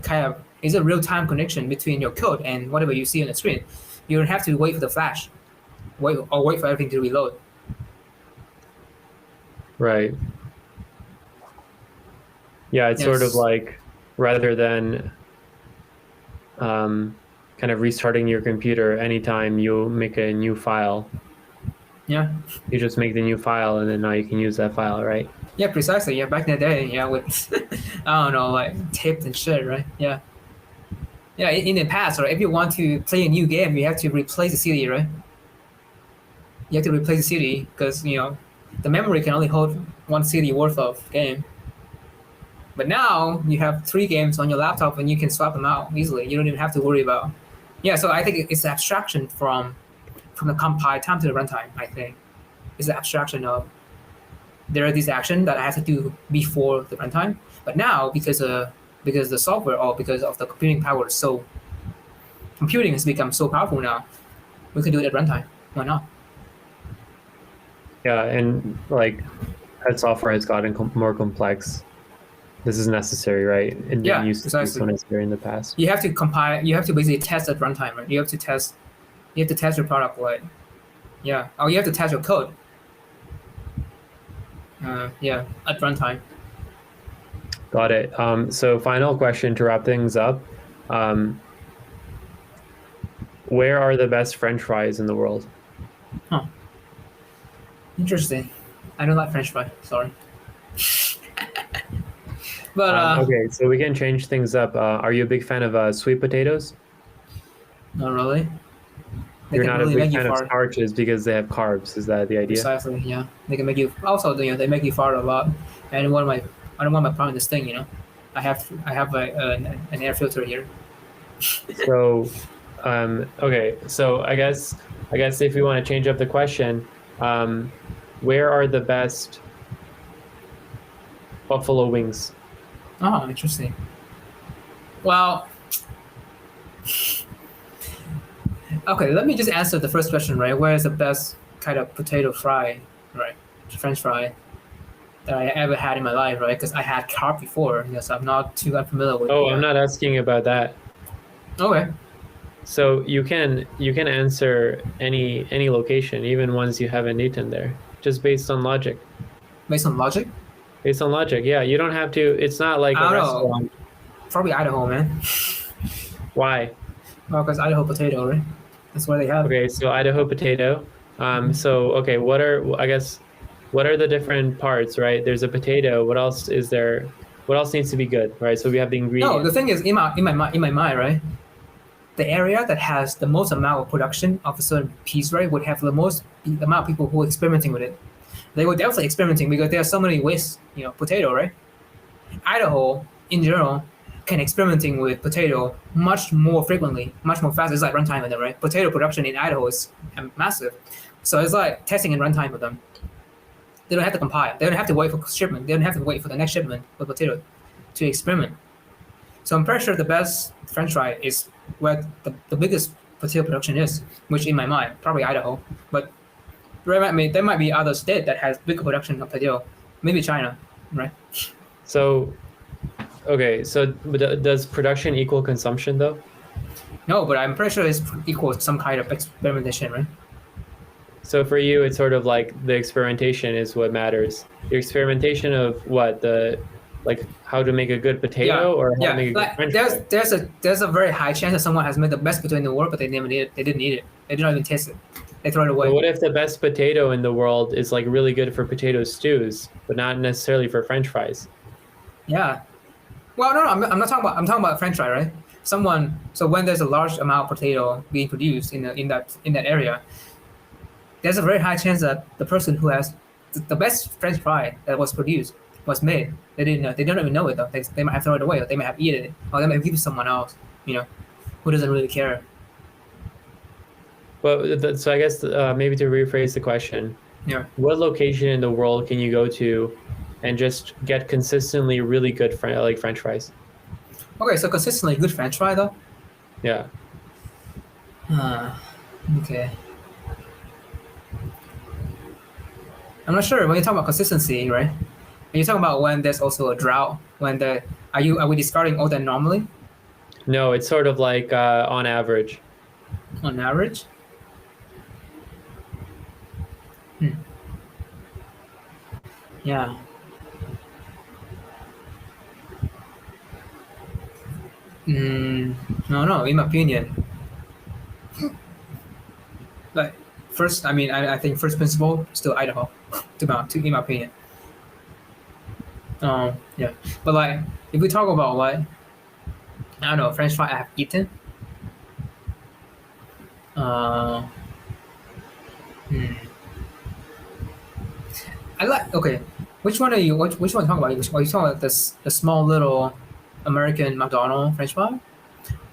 connection between your code and whatever you see on the screen. You don't have to wait for the flash, wait for everything to reload. Right. Yeah, it's sort of like, rather than kind of restarting your computer anytime you make a new file. Yeah. You just make the new file, and then now you can use that file, right? Yeah, precisely. Yeah, back in the day, yeah, with I don't know, like tape and shit, right? Yeah. Yeah, in the past, right? If you want to play a new game, you have to replace the CD, right? You have to replace the CD because the memory can only hold one CD worth of game. But now you have 3 games on your laptop and you can swap them out easily. You don't even have to worry about. Yeah, so I think it's abstraction from the compile time to the runtime. I think it's the abstraction of there are these actions that I have to do before the runtime, but now because the software or because of the computing power, so computing has become so powerful now, we can do it at runtime. Why not? Yeah, and like as software has gotten more complex, this is necessary, right? It didn't used to be so necessary in the past. You have to compile. You have to basically test at runtime, right? You have to test your product, like, yeah. Oh, you have to test your code. Yeah, at runtime. Got it. So final question to wrap things up. Where are the best French fries in the world? Huh. Interesting. I don't like French fries. Sorry. But okay, so we can change things up. Are you a big fan of sweet potatoes? Not really. You're not a big fan of starches because they have carbs. Is that the idea? Precisely. Yeah. They can make you. Also, they make you fart a lot. And I don't want my problem in this thing. an air filter here. So, okay. So I guess if we want to change up the question, where are the best buffalo wings? Oh, interesting. Well, okay, let me just answer the first question, right? Where is the best kind of potato fry, right? French fry that I ever had in my life, right? Because I had carb before, so I'm not too unfamiliar with Oh, the. I'm not asking about that. Okay, So you can answer any location, even ones you haven't eaten there, just based on logic. based on logic, Based on logic, yeah. You don't have to. It's not like a I don't know. restaurant. Probably Idaho, man. Why? Well, because Idaho potato, right? That's where they have. Okay, so Idaho potato. So okay, what are the different parts, right? There's a potato. What else is there? What else needs to be good, right? So we have the No, the ingredients. thing is, in my mind, right? The area that has the most amount of production of a certain piece, right, would have the amount of people who are experimenting with it. They were definitely experimenting because there are so many ways, potato, right? Idaho, in general, can experimenting with potato much more frequently, much more fast. It's like runtime with them, right? Potato production in Idaho is massive. So it's like testing and runtime with them. They don't have to compile. They don't have to wait for shipment. They don't have to wait for the next shipment for potato to experiment. So I'm pretty sure the best French fry is where the biggest potato production is, which in my mind, probably Idaho. But there might be other state that has bigger production of potato. Maybe China, right? So okay, so does production equal consumption though? No, but I'm pretty sure it's equal to some kind of experimentation, right? So for you, it's sort of like the experimentation is what matters. The experimentation of what like how to make a good Yeah, potato or how to yeah. make a good Like French there's fry. there's a there's a very high chance that someone has made the best potato in the world, but they never need it. They didn't eat it. They didn't even taste it. They throw it But away. what if the best potato in the world is like really good for potato stews, but not necessarily for French fries? Yeah. Well, no, I'm not talking about. I'm talking about French fry, right? So when there's a large amount of potato being produced in that area, there's a very high chance that the person who has the best French fry that was produced was made. They didn't know. They don't even know it though. They might have thrown it away, or they might have eaten it, or they might have given it to someone else. Who doesn't really care. But so I guess maybe to rephrase the question, Yeah. what location in the world can you go to and just get consistently really good like French fries? Okay, so consistently good French fry though. Yeah. Uh, okay. I'm not sure when you talk about consistency, right? Are you talking about when there's also a drought? Are we discarding all that normally No, it's sort of like on average. on average? Hmm. Yeah. Mm, no. In my opinion, like first, I mean, I think first principle still Idaho, in my opinion. Yeah. But like, if we talk about like, I don't know, French fry I have eaten. Uh, hmm. I like. Okay, which one are you? Which one talking about? Are you talking about this the small little American McDonald French fry?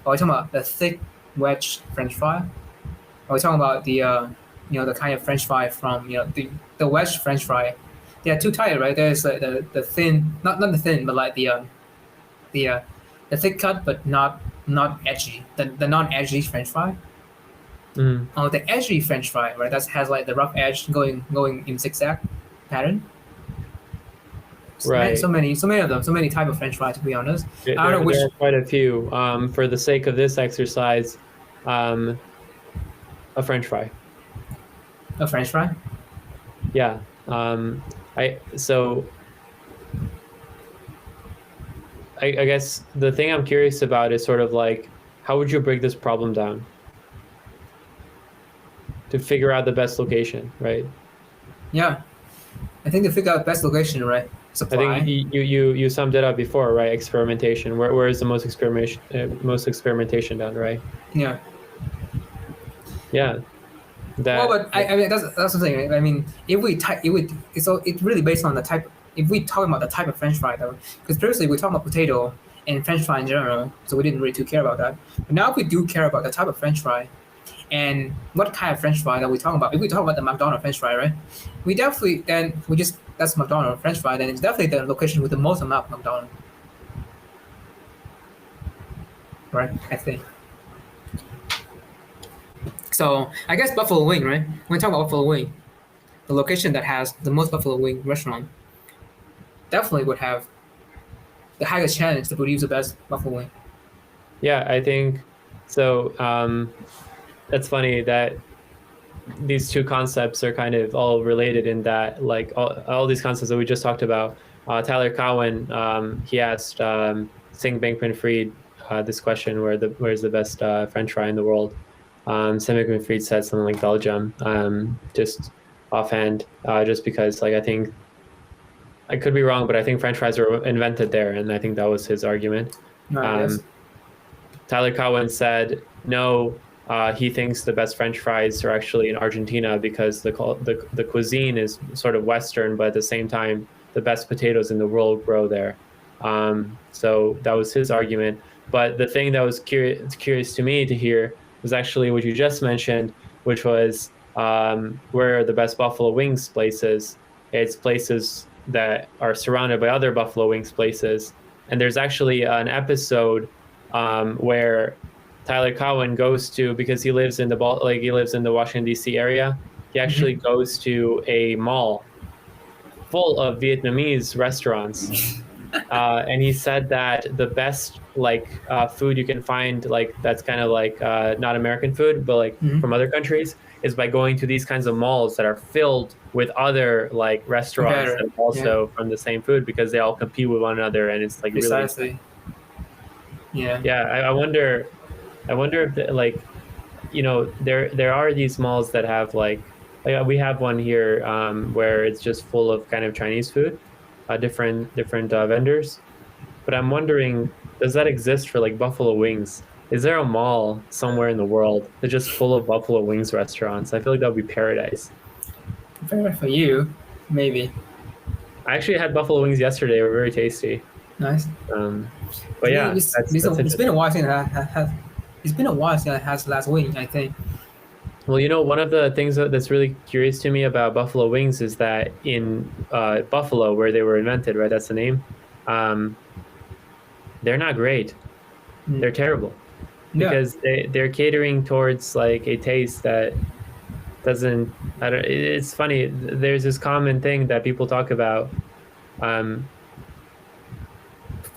Or are you talking about the thick wedge French fry? Or are we talking about the kind of French fry from the wedge French fry? There are two types, right? There's like the thin, not the thin, but like the uh, the thick cut, but not edgy. The non-edgy French fry. Mm, Oh, the edgy French fry, right? That has like the rough edge going in zigzag pattern. right. So many of them, so many type of French fries. To be honest, There, I don't know there which are quite a few. For the sake of this exercise, um, a French fry. a French fry. Yeah. I so I guess the thing I'm curious about is sort of like how would you break this problem down to figure out the best location, right? Yeah, I think they figure out best location, right? I think Supply. you summed it up before, right? Experimentation. Where is the most experimentation done, right? Yeah. Yeah. Well, That, but I mean that's the thing. Right? I mean, if we type, it would it's really based on the type. if we talk about the type of French fry though, because previously we talked about potato and French fry in general, so we didn't really too care about that. But now we do care about the type of French fry and what kind of French fry that we talk about. If we talk about the McDonald's French fry, right? We definitely then we just that's McDonald's French fry. Then it's definitely the location with the most amount of McDonald's, right? I think. So I guess buffalo wing, right? When we talk about buffalo wing, the location that has the most buffalo wing restaurant definitely would have the highest chance to produce the best buffalo wing. Yeah, I think so. That's funny that these two concepts are kind of all related in that, like all these concepts that we just talked about. Tyler Cowen, he asked Sing Bankman-Fried this question: where's the best French fry in the world? Sam Bankman-Fried said something like Belgium, just offhand, just because like I think I could be wrong, but I think French fries were invented there, and I think that was his argument. Yes. Tyler Cowen said no. He thinks the best French fries are actually in Argentina because the cuisine is sort of Western, but at the same time, the best potatoes in the world grow there. So that was his argument. But the thing that was curious to me to hear was actually what you just mentioned, which was where are the best buffalo wings places? It's places that are surrounded by other buffalo wings places. And there's actually an episode where Tyler Cowen goes to, because he lives in the Washington D.C. area. He actually goes to a mall full of Vietnamese restaurants, and he said that the best food you can find that's kind of not American food, but from other countries, is by going to these kinds of malls that are filled with other restaurants that are also from the same food, because they all compete with one another, and it's precisely. Really I wonder if there are these malls that have we have one here where it's just full of kind of Chinese food, different vendors. But I'm wondering, does that exist for buffalo wings? Is there a mall somewhere in the world that's just full of buffalo wings restaurants? I feel like that would be paradise. Fair for you, maybe. I actually had buffalo wings yesterday. They were very tasty. Nice. But yeah, it's been a while since I had last wing, I think. Well, one of the things that's really curious to me about buffalo wings is that in Buffalo, where they were invented, right? That's the name. They're not great. They're terrible, because they're catering towards a taste that doesn't. It's funny. There's this common thing that people talk about.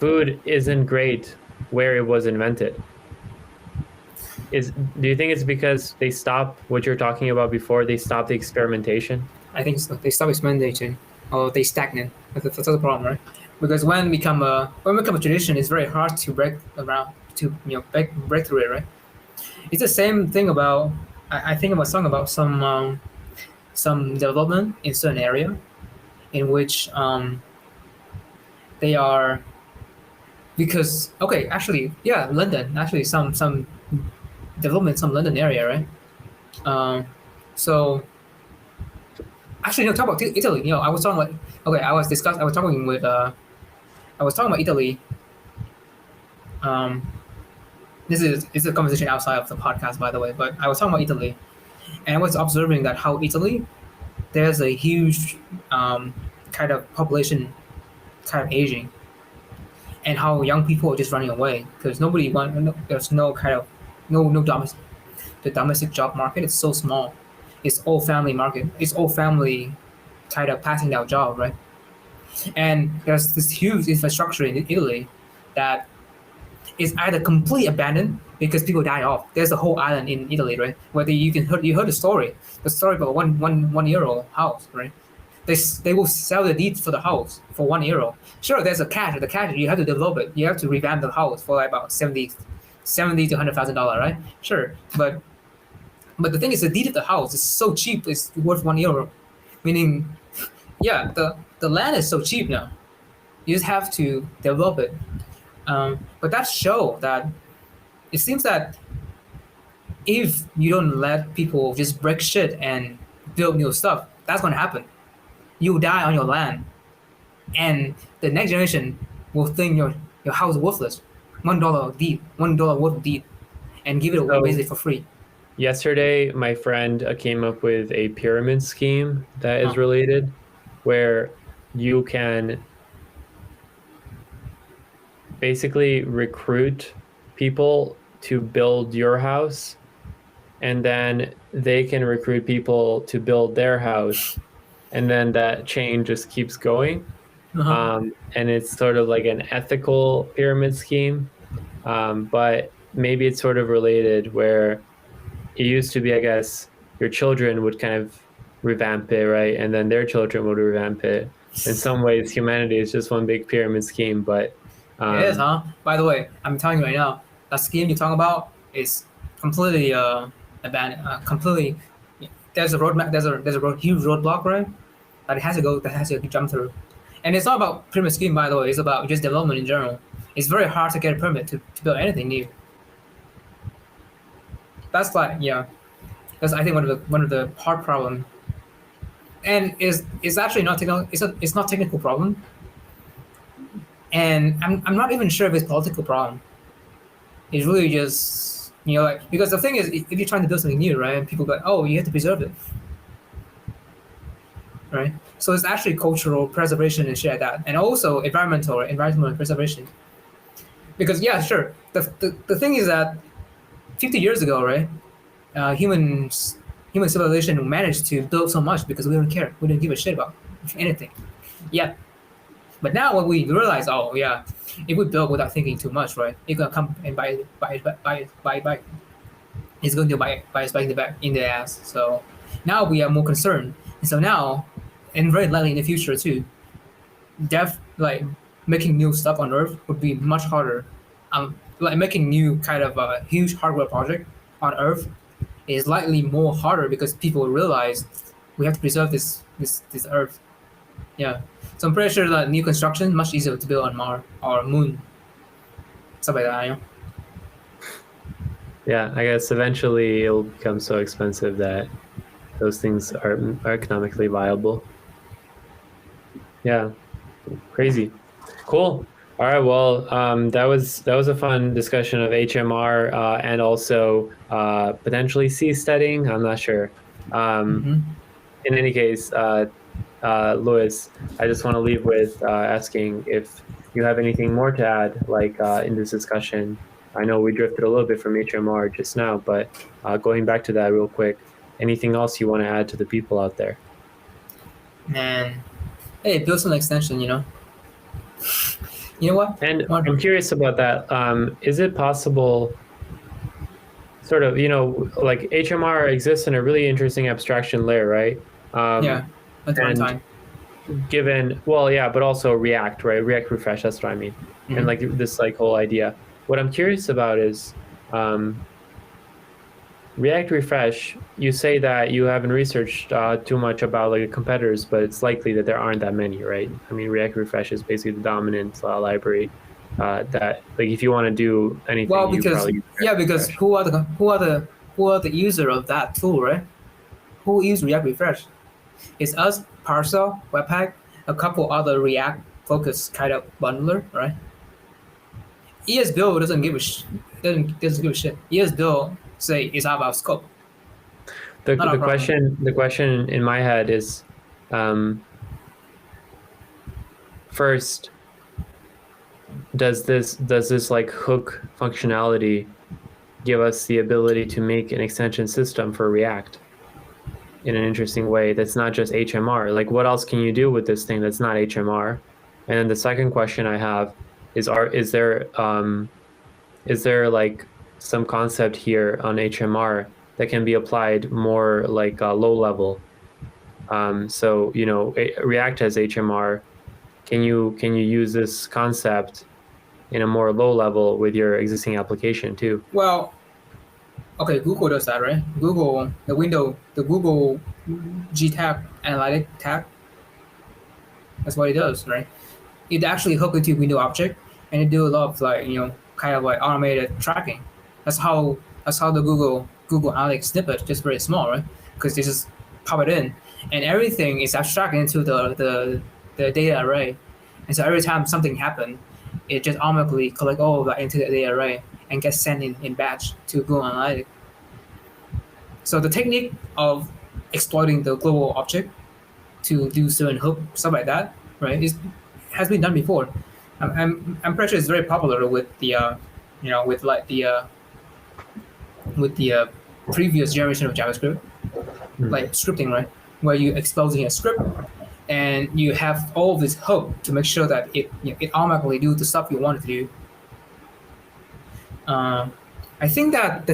Food isn't great where it was invented. Do you think it's because they stop what you're talking about before? They stop the experimentation? I think so. They stop experimentation, or they stagnate. That's the problem, right? Because when we become a tradition, it's very hard to break through it, right? It's the same thing about. I think about something about some development in certain area, in which they are. Because London actually some development, some London area, right? So actually, talk about Italy. I was talking about I was talking about Italy. This is a conversation outside of the podcast, by the way. But I was talking about Italy, and I was observing that how Italy, there's a huge kind of population kind of aging, and how young people are just running away because there's no kind of no domestic. The domestic job market is so small. It's all family market. It's all family kind of passing down job, right? And there's this huge infrastructure in Italy that is either completely abandoned because people die off. There's a whole island in Italy, right? Where you heard the story about one euro house, right? They will sell the deeds for the house for €1. Sure, there's a catch. The catch, you have to develop it. You have to revamp the house for about $70,000 to $100,000, right? Sure, but the thing is, the deed of the house is so cheap. It's worth €1, meaning, the land is so cheap now. You just have to develop it. But that show that it seems that if you don't let people just break shit and build new stuff, that's going to happen. You die on your land. and the next generation will think your house is worthless. $1 deed, $1 worth of deed, and give it away So basically for free. yesterday, my friend came up with a pyramid scheme that is Huh. related, where you can basically recruit people to build your house, and then they can recruit people to build their house, and then that chain just keeps going. Uh-huh. And it's sort of like an ethical pyramid scheme, but maybe it's sort of related where it used to be, I guess, your children would kind of revamp it, right? And then their children would revamp it. In some ways, humanity is just one big pyramid scheme, but It is, um, huh? By the way, I'm telling you right now, that scheme you talk about is completely abandoned. Completely, there's a roadmap. Huge roadblock, right? That it has to go. That has to jump through. And it's not about permit scheme, by the way. It's about just development in general. It's very hard to get a permit to build anything new. That's like, yeah. That's, I think, one of the hard problem. And is actually not technical. It's not technical problem. And I'm not even sure if it's political problem. It's really just, like, because the thing is, if you're trying to build something new, right, people go, oh, you have to preserve it, right? So it's actually cultural preservation and shit like that, and also environmental preservation. Because yeah, sure, the thing is that 50 years ago, right, human civilization managed to build so much because we don't care, we didn't give a shit about anything. Yeah, but now when we realize, oh yeah, if we build without thinking too much, right, it's gonna come and buy is going to buy us back in the ass. So now we are more concerned, and so now, and very likely in the future too, like making new stuff on Earth would be much harder. Like making new kind of huge hardware project on Earth is likely more harder because people realize we have to preserve this Earth. Yeah. So I'm pretty sure that new construction much easier to build on Mars or Moon, stuff like that. yeah, I guess eventually it'll become so expensive that those things are economically viable. Yeah, crazy, cool. All right, well, that was a fun discussion of HMR and also potentially seasteading. I'm not sure. Um, Mm-hmm. in any case, Louis, I just want to leave with asking if you have anything more to add, like in this discussion. I know we drifted a little bit from HMR just now, but going back to that real quick, anything else you want to add to the people out there? And hey, build some extension. You know what? And What? I'm curious about that. Is it possible, sort of, like HMR exists in a really interesting abstraction layer, right? Yeah, at the And runtime. given, well, yeah, but also React, right? React refresh, that's what I mean. And like Mm-hmm. this like whole idea. What I'm curious about is um, React refresh. You say that you haven't researched too much about like the competitors, but it's likely that there aren't that many, right? I mean, React refresh is basically the dominant library that, like, if you want to do Well, anything, you because probably use yeah, React because refresh. who are the user of that tool, right? Who use React Refresh? It's us, Parcel, Webpack, a couple other React focused kind of bundler, right? ESBuild doesn't give a doesn't give a shit. ESBuild say it's out of our scope, The not our the problem. question in my head is, um, first, does this like hook functionality give us the ability to make an extension system for React in an interesting way that's not just HMR? Like, what else can you do with this thing that's not HMR? And then the second question I have is, is there like some concept here on HMR that can be applied more like low level? So React has HMR. Can you use this concept in a more low level with your existing application too? Well, okay, Google does that, right? The Google G tab analytic tab. That's what it does, right? It actually hook into window object and it do a lot of like kind of like automated tracking. That's how the Google Analytics snippet just very small, right? Because they just pop it in and everything is abstracted into the data array. And so every time something happened, it just automatically collect all of that into the array and get sent in batch to Google Analytics. So the technique of exploiting the global object to do certain hook stuff like that, right, has been done before. I'm pretty sure it's very popular with the with like the previous generation of JavaScript, like scripting, right, where you're exposing a script and you have all of this hook to make sure that it automatically do the stuff you want it to do. I think that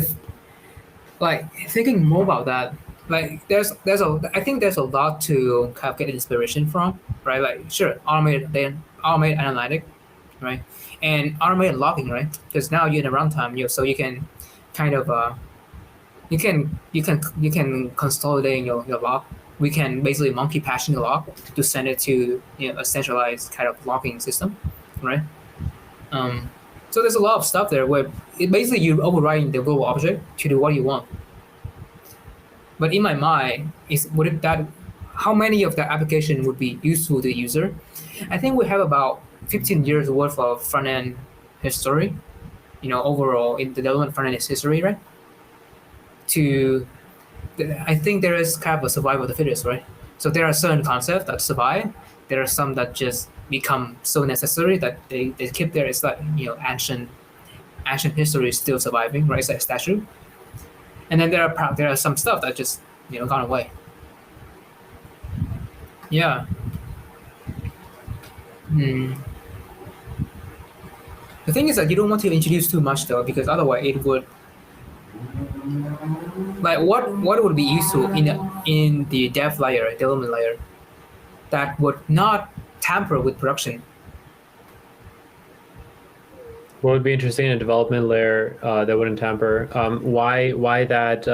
like thinking more about that, like I think there's a lot to kind of get inspiration from, right? Like sure, automated analytic, right, and automated logging, right? Because now you're in a runtime, so you can kind of you can consolidate your log. We can basically monkey patching the log to send it to a centralized kind of logging system, right? Um, so there's a lot of stuff there where basically you're overriding the global object to do what you want. But in my mind, how many of that application would be useful to the user? I think we have about 15 years worth of front end history, overall in the development front end history, right? To I think there is kind of a survival of the fittest, right? So there are certain concepts that survive. There are some that just become so necessary that they keep there. It's like ancient history is still surviving, right? It's like a statue. And then there are some stuff that just gone away. Yeah. Hmm. The thing is that you don't want to introduce too much though, because otherwise it would like what would be useful in the dev layer, development layer, that would not tamper with production. What would be interesting in a development layer that wouldn't tamper? Why that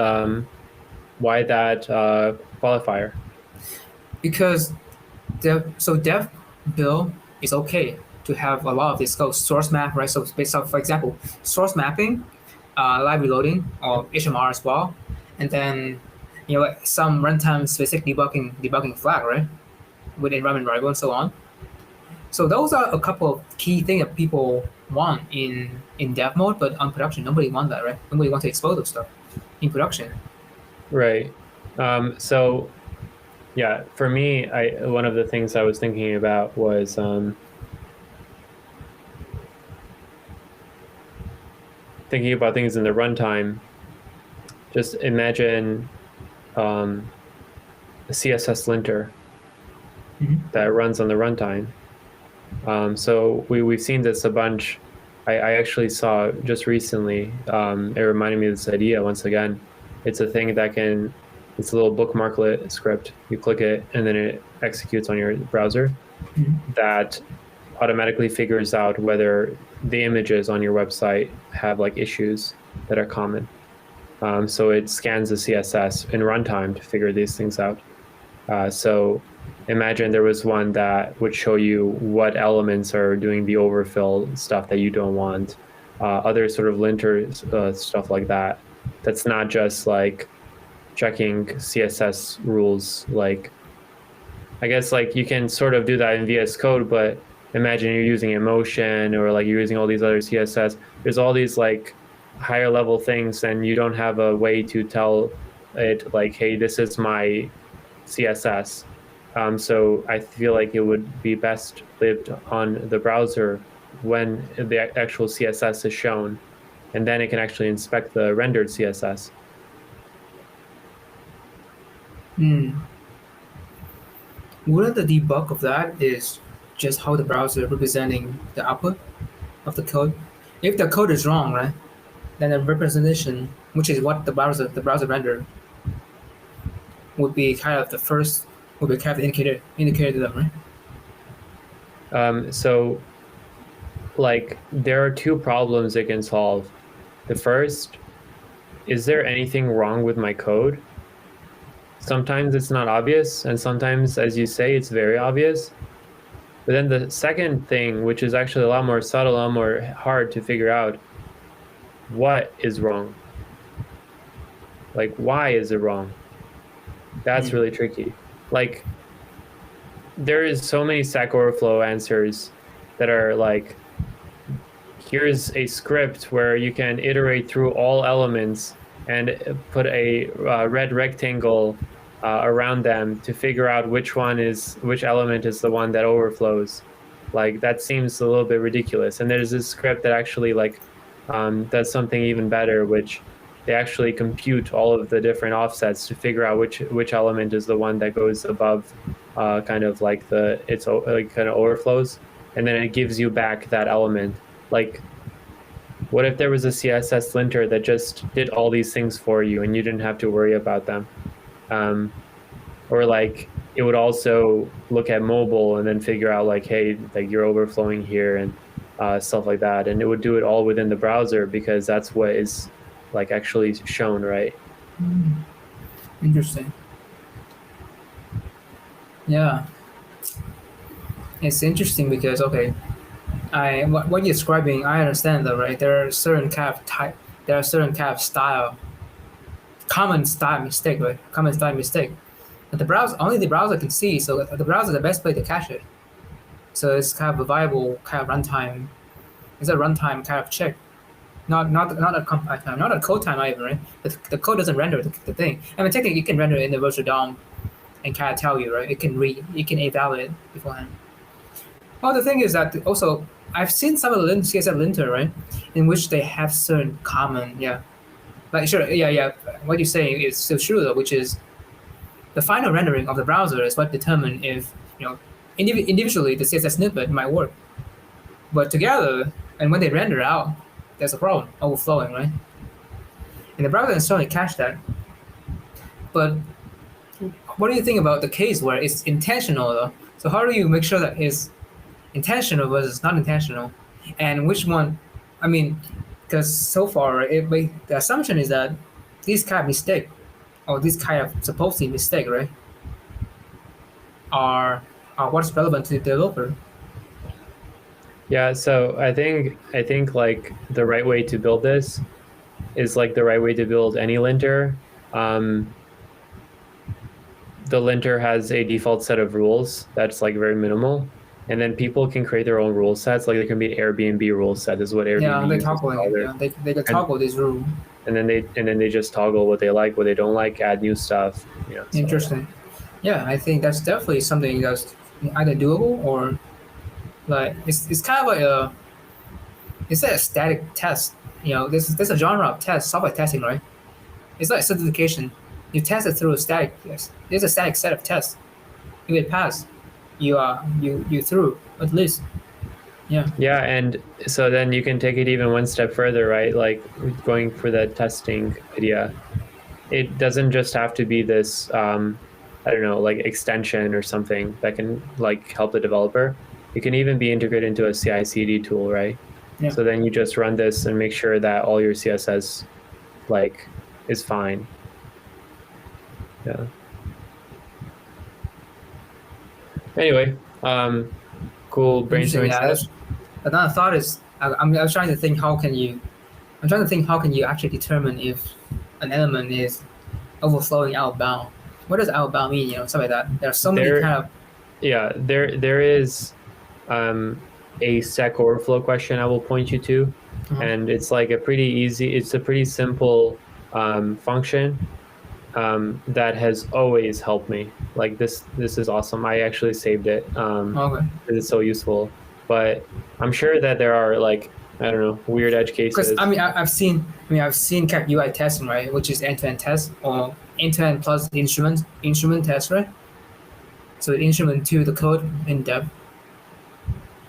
qualifier? Because dev build is okay to have a lot of this code source map, right? So based on, for example, source mapping, library loading, or HMR as well, and then some runtime specific debugging flag, right, with environment variable and so on. So those are a couple of key things that people want in dev mode, but on production, nobody want that, right? Nobody want to expose those stuff in production. Right. So, yeah, for me, one of the things I was thinking about was thinking about things in the runtime. Just imagine a CSS linter that runs on the runtime. So we've seen this a bunch. I actually saw just recently, it reminded me of this idea once again. It's a thing it's a little bookmarklet script. You click it and then it executes on your browser that automatically figures out whether the images on your website have like issues that are common. So it scans the CSS in runtime to figure these things out. So imagine there was one that would show you what elements are doing the overfill stuff that you don't want, other sort of linter stuff like that. That's not just like checking CSS rules. Like, I guess like you can sort of do that in VS Code, but imagine you're using emotion or like you're using all these other CSS. There's all these like higher level things and you don't have a way to tell it like, hey, this is my CSS. So I feel like it would be best lived on the browser when the actual CSS is shown, and then it can actually inspect the rendered CSS. Wouldn't the debug of that is just how the browser representing the output of the code? If the code is wrong, right, then the representation, which is what the browser render, would be kind of indicator to them, right? So like there are two problems it can solve. The first, is there anything wrong with my code? Sometimes it's not obvious, and sometimes, as you say, it's very obvious. But then the second thing, which is actually a lot more subtle, a lot more hard to figure out, what is wrong? Like, why is it wrong? That's really tricky. Like, there is so many Stack Overflow answers that are like, here's a script where you can iterate through all elements and put a red rectangle around them to figure out which element is the one that overflows. Like that seems a little bit ridiculous. And there's this script that actually like does something even better, which they actually compute all of the different offsets to figure out which element is the one that goes above kind of like like kind of overflows, and then it gives you back that element. Like, what if there was a CSS linter that just did all these things for you and you didn't have to worry about them? Or like it would also look at mobile and then figure out like, hey, like you're overflowing here and stuff like that. And it would do it all within the browser because that's what is like actually shown, right? Interesting. Yeah, it's interesting because okay, what you're describing, I understand that, right? There are certain kind of type, there are certain kind of style, common style mistake, right? Common style mistake. But the browser, only the browser can see, so the browser is the best place to catch it. So it's kind of a viable kind of runtime. It's a runtime kind of check. Not a code time either, right? But the code doesn't render the thing. I mean, technically, it can render in the virtual DOM and kind of tell you, right? It can evaluate beforehand. Well, the thing is that also I've seen some of the CSS linter, right, in which they have certain common, yeah, like sure, yeah. What you're saying is still true though, which is the final rendering of the browser is what determine if individually the CSS snippet might work, but together and when they render out, there's a problem overflowing, right? And the browser can certainly catch that. But what do you think about the case where it's intentional though? So how do you make sure that it's intentional versus not intentional, and which one? I mean, because so far the assumption is that these kind of mistake or this kind of supposed mistake, right, are what's relevant to the developer. Yeah, so I think like the right way to build this is like the right way to build any linter. The linter has a default set of rules that's like very minimal, and then people can create their own rule sets. Like there can be Airbnb rule set, is what Airbnb Yeah, they uses toggle it. Yeah, they can toggle this rule. and then they just toggle what they like, what they don't like, add new stuff. So. Interesting. Yeah, I think that's definitely something that's either doable or like it's kind of like it's like a static test. There's a genre of test, software testing, right? It's like certification. You test it through a static. Yes, there's a static set of tests. If it pass, you through at least. Yeah. Yeah, and so then you can take it even one step further, right? Like going for the testing idea. It doesn't just have to be this, I don't know, like extension or something that can like help the developer. It can even be integrated into a CI/CD tool, right? Yeah. So then you just run this and make sure that all your CSS like is fine. Yeah. Anyway, cool brainstorming session. Another thought is I'm trying to think how can you actually determine if an element is overflowing outbound. What does outbound mean? Stuff like that. There are so many kind of. Yeah, there is a Stack Overflow question I will point you to, and it's like a pretty simple function that has always helped me. Like this is awesome. I actually saved it. Okay. It's so useful. But I'm sure that there are like, I don't know, weird edge cases. Because I've seen kind of UI testing, right, which is end-to-end test or end-to-end plus instrument test, right? So instrument to the code in depth,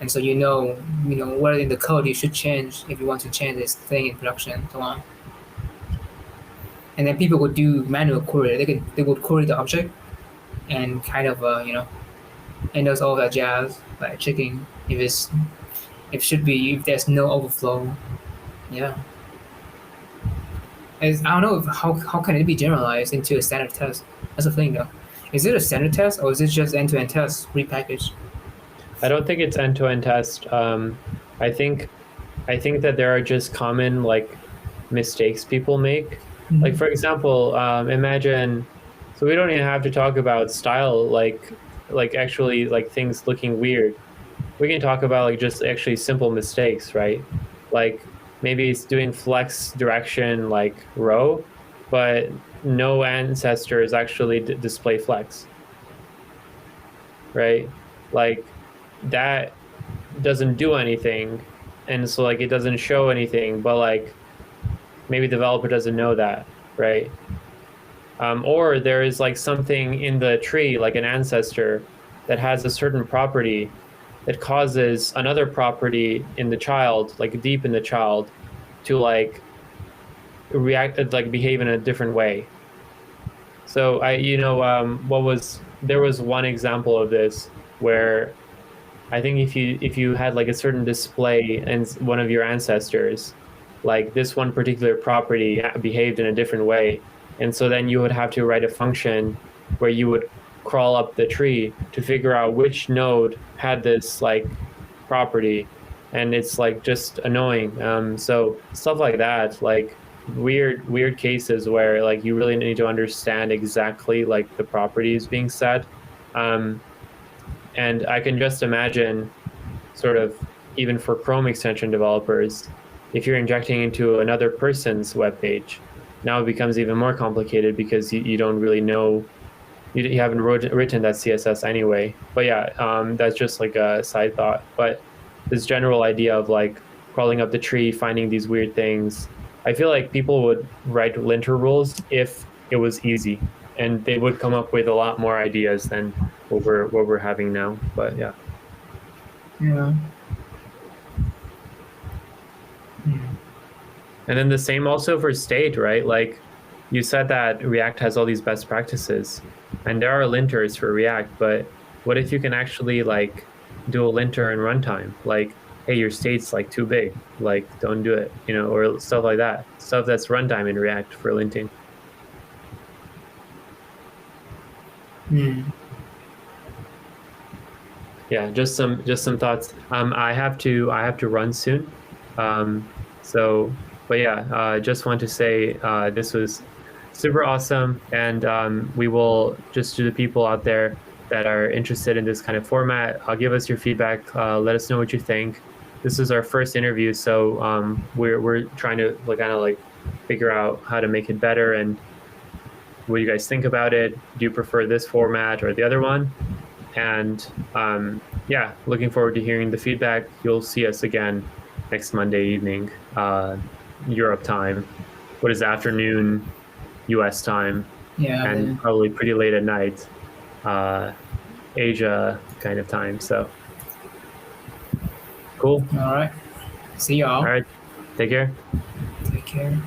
and so where in the code you should change if you want to change this thing in production and so on. And then people would do manual query. They would query the object and kind of and does all that jazz, like checking if there's no overflow. Yeah. I don't know how can it be generalized into a standard test. That's the thing though. Is it a standard test or is it just end-to-end test repackaged? I don't think it's end-to-end test. I think that there are just common like mistakes people make. Mm-hmm. Like for example, imagine. So we don't even have to talk about style. Like like actually like things looking weird, we can talk about like just actually simple mistakes, right? Like maybe it's doing flex direction like row, but no ancestors actually display flex, right? Like that doesn't do anything, and so like it doesn't show anything, but like maybe the developer doesn't know that, right? Or there is like something in the tree, like an ancestor, that has a certain property that causes another property in the child, like deep in the child, to like react, like behave in a different way. So there was one example of this where I think if you had like a certain display and one of your ancestors, like this one particular property behaved in a different way, and so then you would have to write a function where you would crawl up the tree to figure out which node had this like property, and it's like just annoying. So stuff like that, like weird cases where like you really need to understand exactly like the properties being set. Um, and I can just imagine sort of even for Chrome extension developers, if you're injecting into another person's web page, now it becomes even more complicated because you don't really know, you haven't written that CSS anyway. But yeah, that's just like a side thought. But this general idea of like crawling up the tree, finding these weird things, I feel like people would write linter rules if it was easy, and they would come up with a lot more ideas than what we're having now. But yeah. Yeah. And then the same also for state, right? Like you said that React has all these best practices, and there are linters for React, but what if you can actually like do a linter in runtime? Like, hey, your state's like too big, like don't do it, or stuff like that. Stuff that's runtime in React for linting. Yeah, just some thoughts. I have to run soon. So, but yeah, just want to say this was super awesome, and we will just to the people out there that are interested in this kind of format, give us your feedback. Let us know what you think. This is our first interview, so we're trying to like kind of like figure out how to make it better and what do you guys think about it. Do you prefer this format or the other one? And yeah, looking forward to hearing the feedback. You'll see us again next Monday evening, Europe time. What is afternoon, US time, Yeah. and probably pretty late at night, Asia kind of time. So cool. All right. See y'all. All right. Take care. Take care.